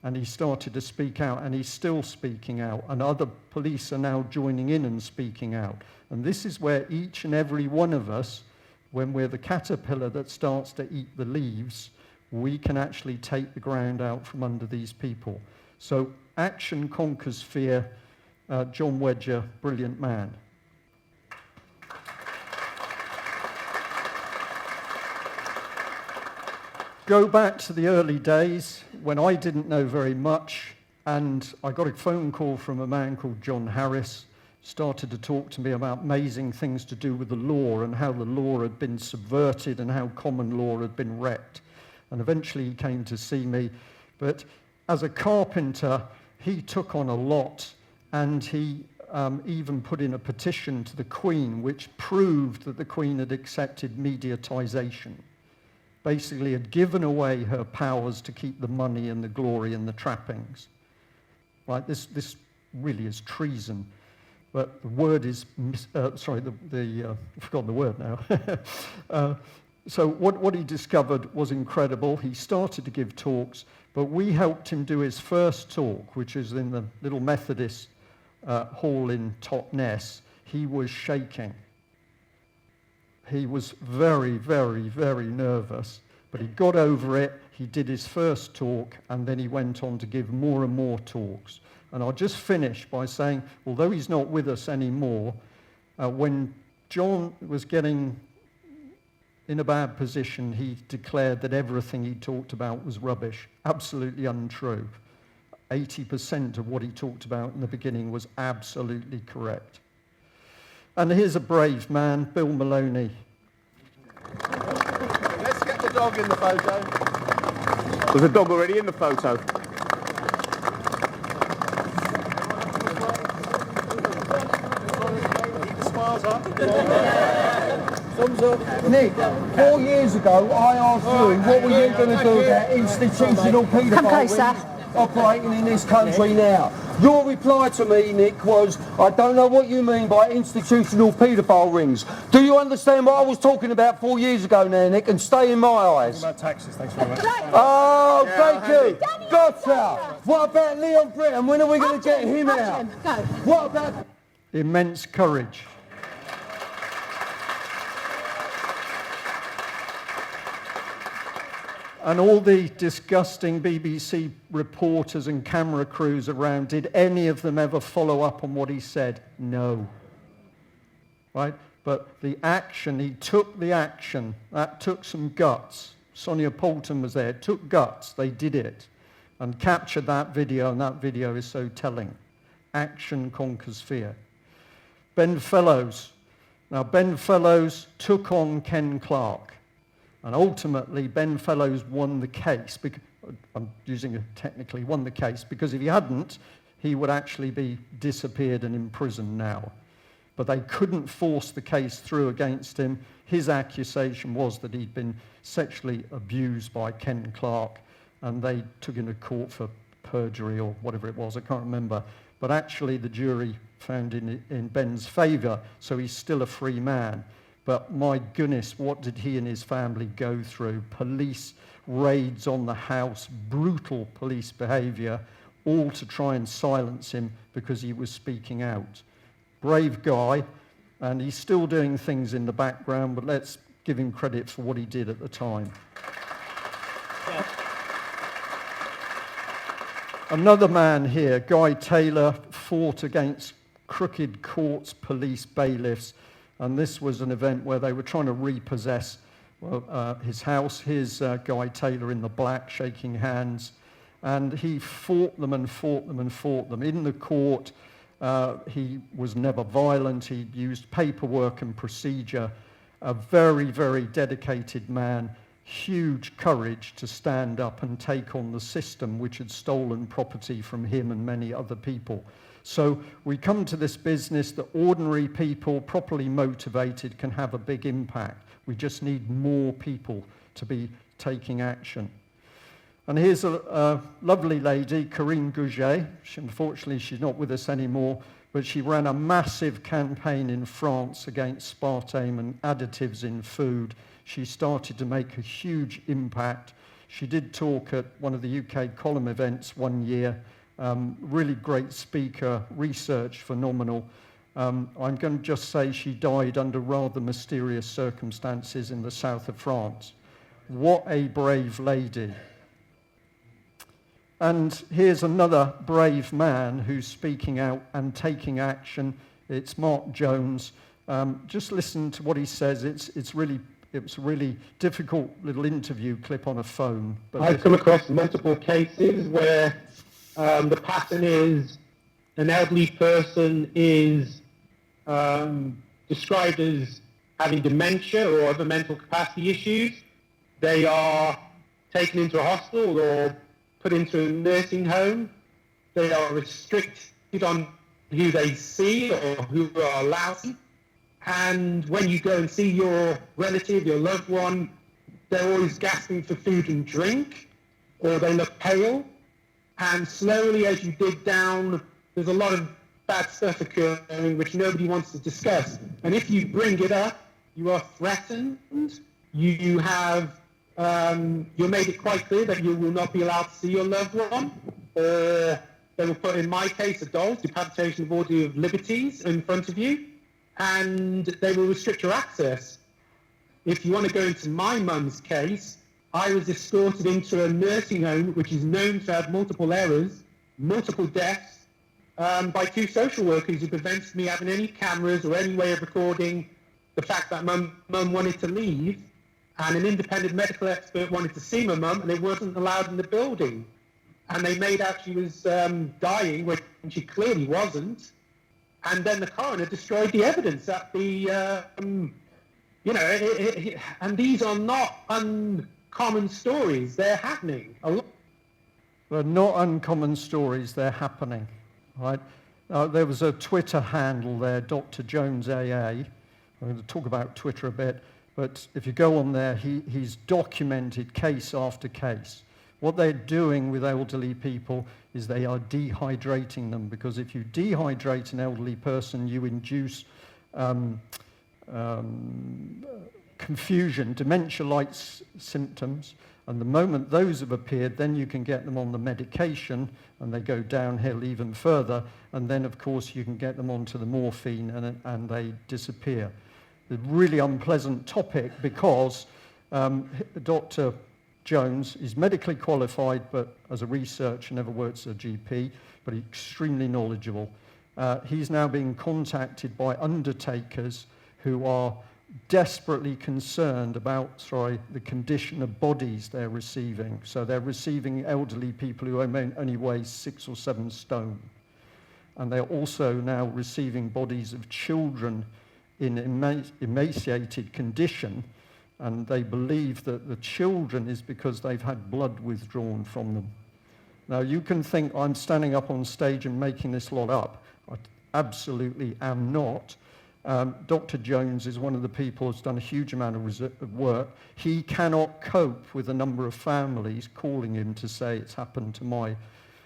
And he started to speak out, and he's still speaking out. And other police are now joining in and speaking out. And this is where each and every one of us, when we're the caterpillar that starts to eat the leaves, we can actually take the ground out from under these people. So action conquers fear. John Wedger, brilliant man. Go back to the early days when I didn't know very much, and I got a phone call from a man called John Harris, started to talk to me about amazing things to do with the law and how the law had been subverted and how common law had been wrecked. And eventually he came to see me. But as a carpenter, he took on a lot, and he even put in a petition to the Queen which proved that the Queen had accepted mediatisation. Basically had given away her powers to keep the money and the glory and the trappings. Right? This really is treason. But the word is, I've forgotten the word now. So what he discovered was incredible. He started to give talks, but we helped him do his first talk, which is in the little Methodist hall in Totnes. He was shaking. He was very, very, very nervous, but he got over it. he did his first talk, and then he went on to give more and more talks. And I'll just finish by saying, although he's not with us anymore, when John was getting in a bad position, he declared that everything he talked about was rubbish. Absolutely untrue. 80% of what he talked about in the beginning was absolutely correct. And here's a brave man, Bill Maloney. Let's get the dog in the photo. There's a dog already in the photo. Keep the smiles up. Thumbs up. Nick, 4 years ago, I asked you, what were you going to do about institutional paedophile operating in this country now? Your reply to me, Nick, was, I don't know what you mean by institutional paedophile rings. Do you understand what I was talking about 4 years ago now, Nick, and stay in my eyes? Talking about taxes, thanks very much. Oh, thank you. Gotcha. What about Leon Britton? When are we going to get him out? What about... Immense courage. And all the disgusting BBC reporters and camera crews around, did any of them ever follow up on what he said? No. Right? But the action, he took the action. That took some guts. Sonia Poulton was there. It took guts. They did it. And captured that video, and that video is so telling. Action conquers fear. Ben Fellows. Now, Ben Fellows took on Ken Clarke. And ultimately, Ben Fellows won the case. I'm using it technically, won the case, because if he hadn't, he would actually be disappeared and in prison now. But they couldn't force the case through against him. His accusation was that he'd been sexually abused by Ken Clarke, and they took him to court for perjury or whatever it was, I can't remember. But actually, the jury found in Ben's favour, so he's still a free man. But my goodness, what did he and his family go through? Police raids on the house, brutal police behaviour, all to try and silence him because he was speaking out. Brave guy, and he's still doing things in the background, but let's give him credit for what he did at the time. Yeah. Another man here, Guy Taylor, fought against crooked courts, police, bailiffs. And this was an event where they were trying to repossess his house. Here's Guy Taylor in the black, shaking hands. And he fought them and fought them and fought them. In the court, he was never violent. He used paperwork and procedure. A very, very dedicated man. Huge courage to stand up and take on the system which had stolen property from him and many other people. So we come to this business that ordinary people, properly motivated, can have a big impact. We just need more people to be taking action. And here's a lovely lady, Corinne Gouget. Unfortunately, she's not with us anymore, but she ran a massive campaign in France against aspartame and additives in food. She started to make a huge impact. She did talk at one of the UK column events one year. Really great speaker, research phenomenal. I'm going to just say she died under rather mysterious circumstances in the south of France. What a brave lady. And here's another brave man who's speaking out and taking action. It's Mark Jones. Just listen to what he says. It was a really difficult little interview clip on a phone. But I've come across multiple cases where the pattern is an elderly person is described as having dementia or other mental capacity issues. They are taken into a hospital or put into a nursing home. They are restricted on who they see or who are allowed. And when you go and see your relative, your loved one, they're always gasping for food and drink, or they look pale. And slowly, as you dig down, there's a lot of bad stuff occurring which nobody wants to discuss. And if you bring it up, you are threatened. You have, you're made it quite clear that you will not be allowed to see your loved one. Or they will put, in my case, a doll, decapitation of order of liberties in front of you. And they will restrict your access. If you want to go into my mum's case, I was escorted into a nursing home which is known to have multiple errors, multiple deaths, by 2 social workers who prevented me having any cameras or any way of recording the fact that mum wanted to leave, and an independent medical expert wanted to see my mum, and it wasn't allowed in the building. And they made out she was dying when she clearly wasn't. And then the coroner destroyed the evidence at the, and these are not uncommon stories. They're happening. They're not uncommon stories, they're happening. Right? There was a Twitter handle there, Dr. Jones AA. I'm going to talk about Twitter a bit, but if you go on there, he's documented case after case. What they're doing with elderly people is they are dehydrating them, because if you dehydrate an elderly person, you induce confusion, dementia-like symptoms, and the moment those have appeared, then you can get them on the medication, and they go downhill even further, and then of course you can get them onto the morphine, and they disappear. A really unpleasant topic, because Dr. Jones is medically qualified, but as a researcher never works as a GP, but he's extremely knowledgeable. He's now being contacted by undertakers who are desperately concerned about, the condition of bodies they're receiving. So they're receiving elderly people who only weigh 6 or 7 stone. And they're also now receiving bodies of children in emaciated condition, and they believe that the children is because they've had blood withdrawn from them. Now you can think I'm standing up on stage and making this lot up. I absolutely am not. Dr. Jones is one of the people who's done a huge amount of work. He cannot cope with a number of families calling him to say it's happened to my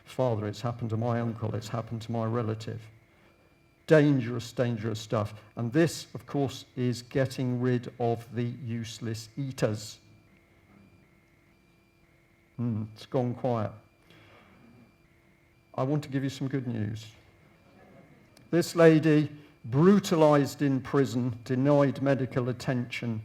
father, it's happened to my uncle, it's happened to my relative. Dangerous, dangerous stuff. And this, of course, is getting rid of the useless eaters. It's gone quiet. I want to give you some good news. This lady, brutalized in prison, denied medical attention,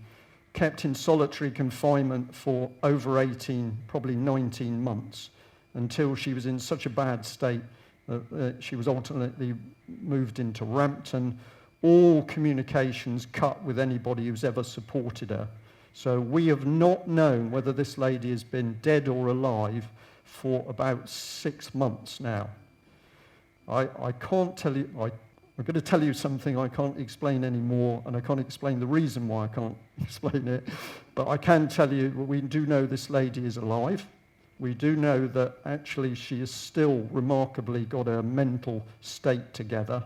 kept in solitary confinement for over 18, probably 19 months, until she was in such a bad state that she was ultimately moved into Rampton. All communications cut with anybody who's ever supported her. So we have not known whether this lady has been dead or alive for about 6 months now. I can't tell you, I'm going to tell you something I can't explain anymore, and I can't explain the reason why I can't explain it, but I can tell you we do know this lady is alive. We do know that actually she has still remarkably got her mental state together.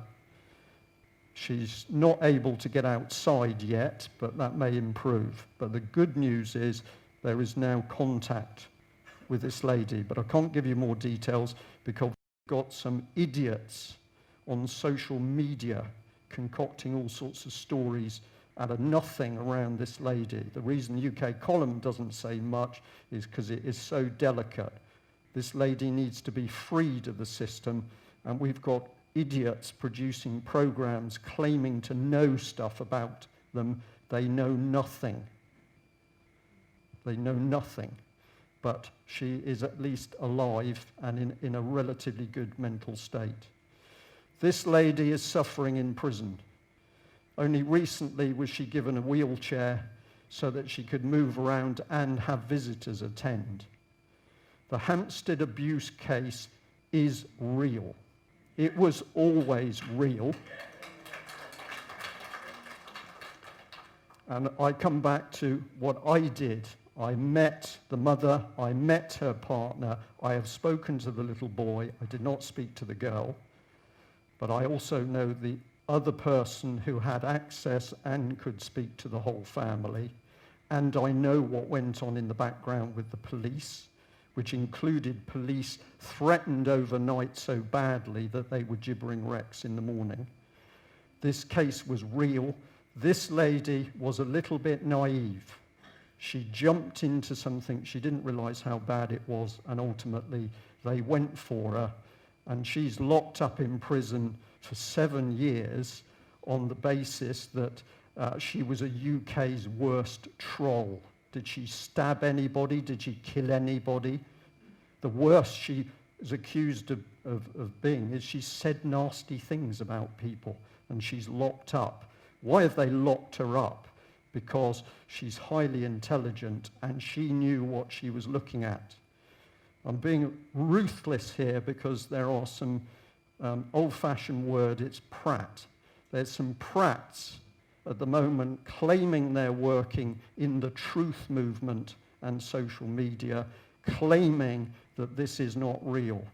She's not able to get outside yet, but that may improve. But the good news is there is now contact with this lady, but I can't give you more details because we've got some idiots on social media concocting all sorts of stories out of nothing around this lady. The reason UK Column doesn't say much is because it is so delicate. This lady needs to be freed of the system, and we've got idiots producing programs claiming to know stuff about them. They know nothing. They know nothing. But she is at least alive and in a relatively good mental state. This lady is suffering in prison. Only recently was she given a wheelchair so that she could move around and have visitors attend. The Hampstead abuse case is real. It was always real. And I come back to what I did. I met the mother, I met her partner, I have spoken to the little boy, I did not speak to the girl, but I also know the other person who had access and could speak to the whole family, and I know what went on in the background with the police, which included police threatened overnight so badly that they were gibbering wrecks in the morning. This case was real. This lady was a little bit naive. She jumped into something, she didn't realize how bad it was, and ultimately they went for her, and she's locked up in prison for 7 years on the basis that she was a UK's worst troll. Did she stab anybody? Did she kill anybody? The worst she is accused of being is she said nasty things about people, and she's locked up. Why have they locked her up? Because she's highly intelligent and she knew what she was looking at. I'm being ruthless here because there are some old-fashioned word, it's prat. There's some prats at the moment claiming they're working in the truth movement and social media, claiming that this is not real.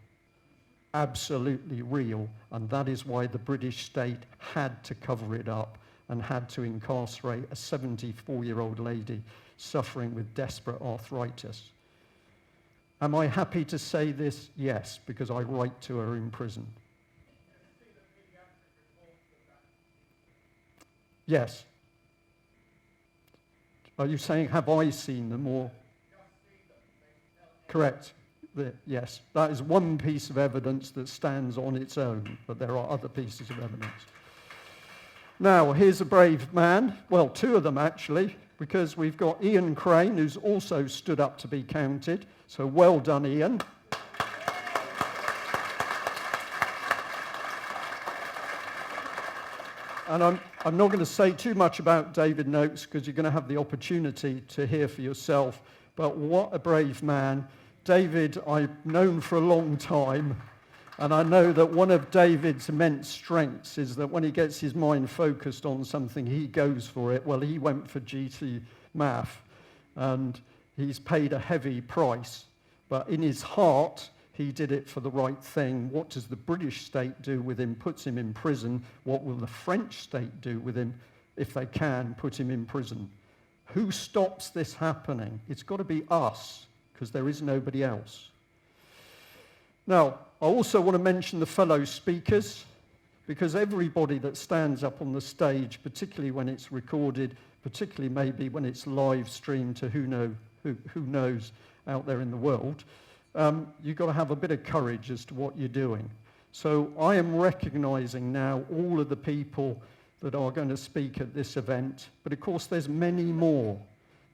Absolutely real, and that is why the British state had to cover it up and had to incarcerate a 74-year-old lady suffering with desperate arthritis. Am I happy to say this? Yes, because I write to her in prison. Yes. Are you saying, have I seen them or? Correct. Yes. That is one piece of evidence that stands on its own, but there are other pieces of evidence. Now, here's a brave man. Well, two of them actually, because we've got Ian Crane, who's also stood up to be counted. So well done, Ian. And I'm not going to say too much about David Noakes because you're going to have the opportunity to hear for yourself. But what a brave man. David, I've known for a long time. And I know that one of David's immense strengths is that when he gets his mind focused on something, he goes for it. Well, he went for GT Math, and he's paid a heavy price. But in his heart, he did it for the right thing. What does the British state do with him? Puts him in prison. What will the French state do with him if they can put him in prison? Who stops this happening? It's got to be us, because there is nobody else. Now, I also want to mention the fellow speakers, because everybody that stands up on the stage, particularly when it's recorded, particularly maybe when it's live streamed to who knows out there in the world, you've got to have a bit of courage as to what you're doing. So I am recognizing now all of the people that are going to speak at this event, but of course there's many more,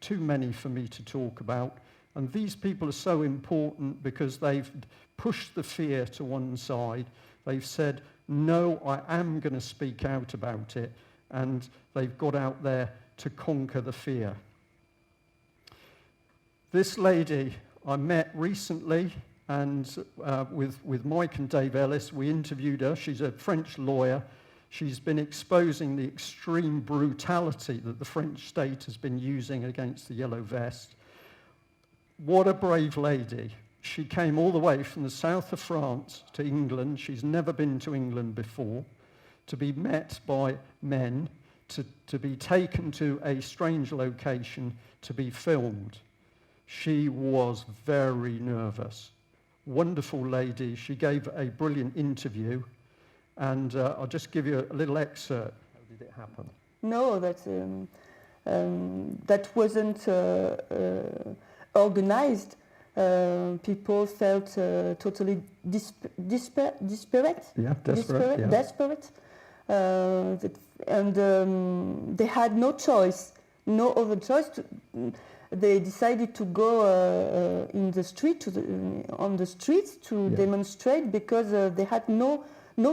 too many for me to talk about. And these people are so important because they've pushed the fear to one side. They've said, no, I am going to speak out about it. And they've got out there to conquer the fear. This lady I met recently, and with Mike and Dave Ellis, we interviewed her. She's a French lawyer. She's been exposing the extreme brutality that the French state has been using against the Yellow Vest. What a brave lady. She came all the way from the south of France to England. She's never been to England before, to be met by men, to be taken to a strange location, to be filmed. She was very nervous. Wonderful lady. She gave a brilliant interview, and I'll just give you a little excerpt. How did it happen? No, that wasn't organized. People felt totally desperate. Yeah, desperate. Yeah. Desperate. And they had no choice, no other choice. They decided to go on the streets to demonstrate because they had no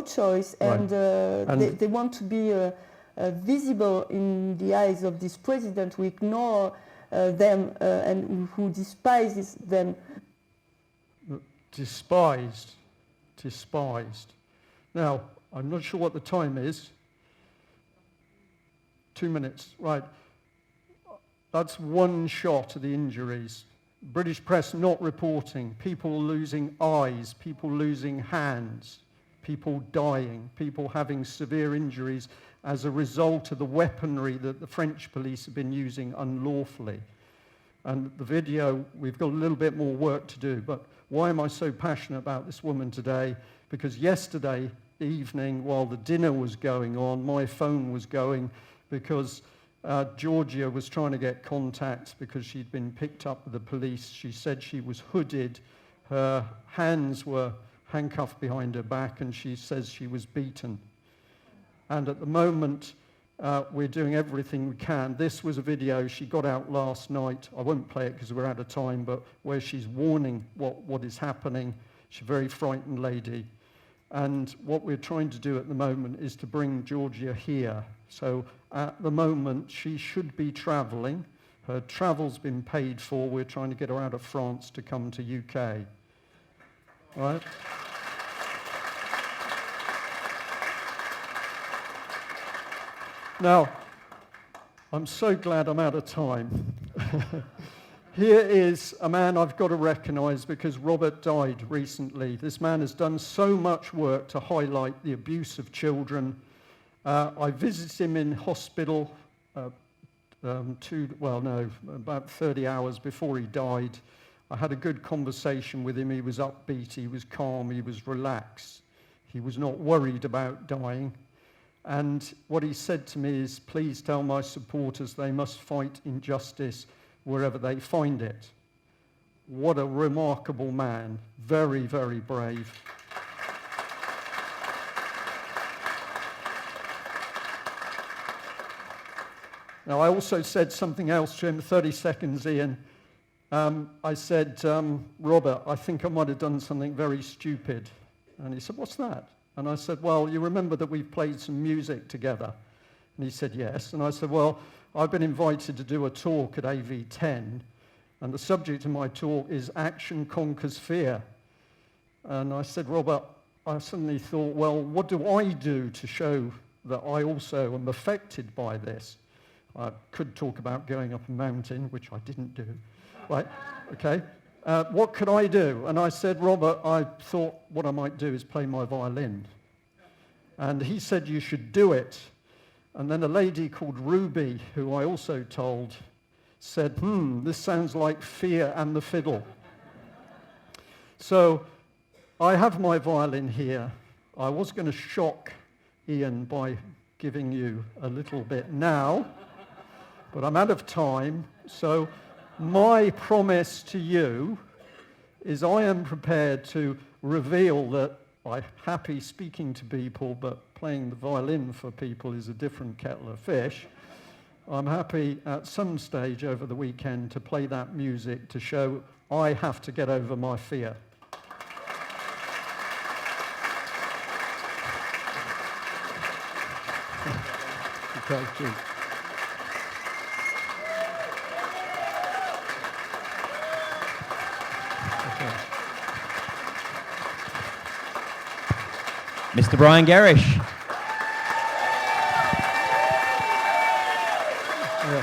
choice, and they want to be visible in the eyes of this president who ignore them and who despises them. Despised. Now, I'm not sure what the time is. 2 minutes, right. That's one shot of the injuries. British press not reporting. People losing eyes, people losing hands, people dying, people having severe injuries as a result of the weaponry that the French police have been using unlawfully. And the video, we've got a little bit more work to do, but why am I so passionate about this woman today? Because yesterday evening, while the dinner was going on, my phone was going because Georgia was trying to get contact because she'd been picked up with the police. She said she was hooded, her hands were handcuffed behind her back, and she says she was beaten. And at the moment, We're doing everything we can. This was a video she got out last night. I won't play it because we're out of time, but where she's warning what is happening. She's a very frightened lady. And what we're trying to do at the moment is to bring Georgia here. So at the moment, she should be travelling. Her travel's been paid for. We're trying to get her out of France to come to UK. All right? Now, I'm so glad I'm out of time. Here is a man I've got to recognise because Robert died recently. This man has done so much work to highlight the abuse of children. I visited him in hospital about 30 hours before he died. I had a good conversation with him. He was upbeat, he was calm, he was relaxed. He was not worried about dying. And what he said to me is, please tell my supporters they must fight injustice wherever they find it. What a remarkable man. Very, very brave. Now, I also said something else to him, 30 seconds, Ian. I said, Robert, I think I might have done something very stupid. And he said, what's that? And I said, well, you remember that we've played some music together? And he said, yes. And I said, well, I've been invited to do a talk at AV10, and the subject of my talk is Action Conquers Fear. And I said, Robert, I suddenly thought, well, what do I do to show that I also am affected by this? I could talk about going up a mountain, which I didn't do. Right, okay. What could I do? And I said, Robert, I thought what I might do is play my violin. And he said, you should do it. And then a lady called Ruby, who I also told, said, this sounds like Fear and the Fiddle. So I have my violin here. I was going to shock Ian by giving you a little bit now, but I'm out of time. So my promise to you is I am prepared to reveal that I'm happy speaking to people, but playing the violin for people is a different kettle of fish. I'm happy at some stage over the weekend to play that music to show I have to get over my fear. Okay, cheers. Mr. Brian Gerrish. Yeah.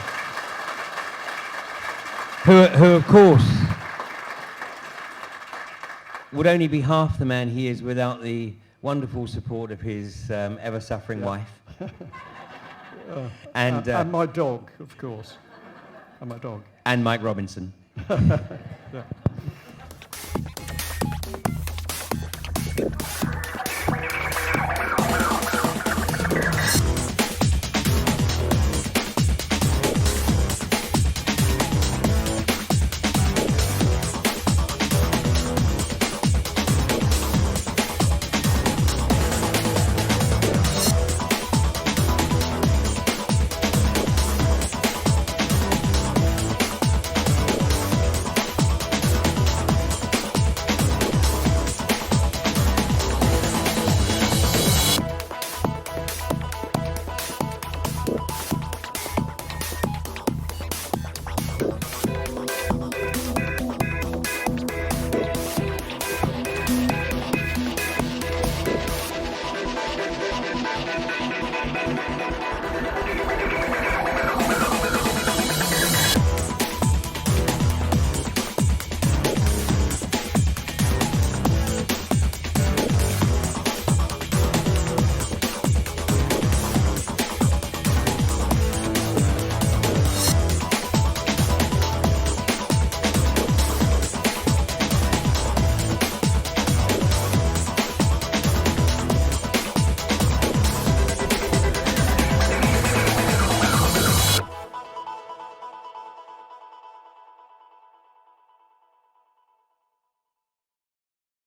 Who of course, would only be half the man he is without the wonderful support of his ever-suffering wife. And my dog, of course. And my dog. And Mike Robinson. Yeah.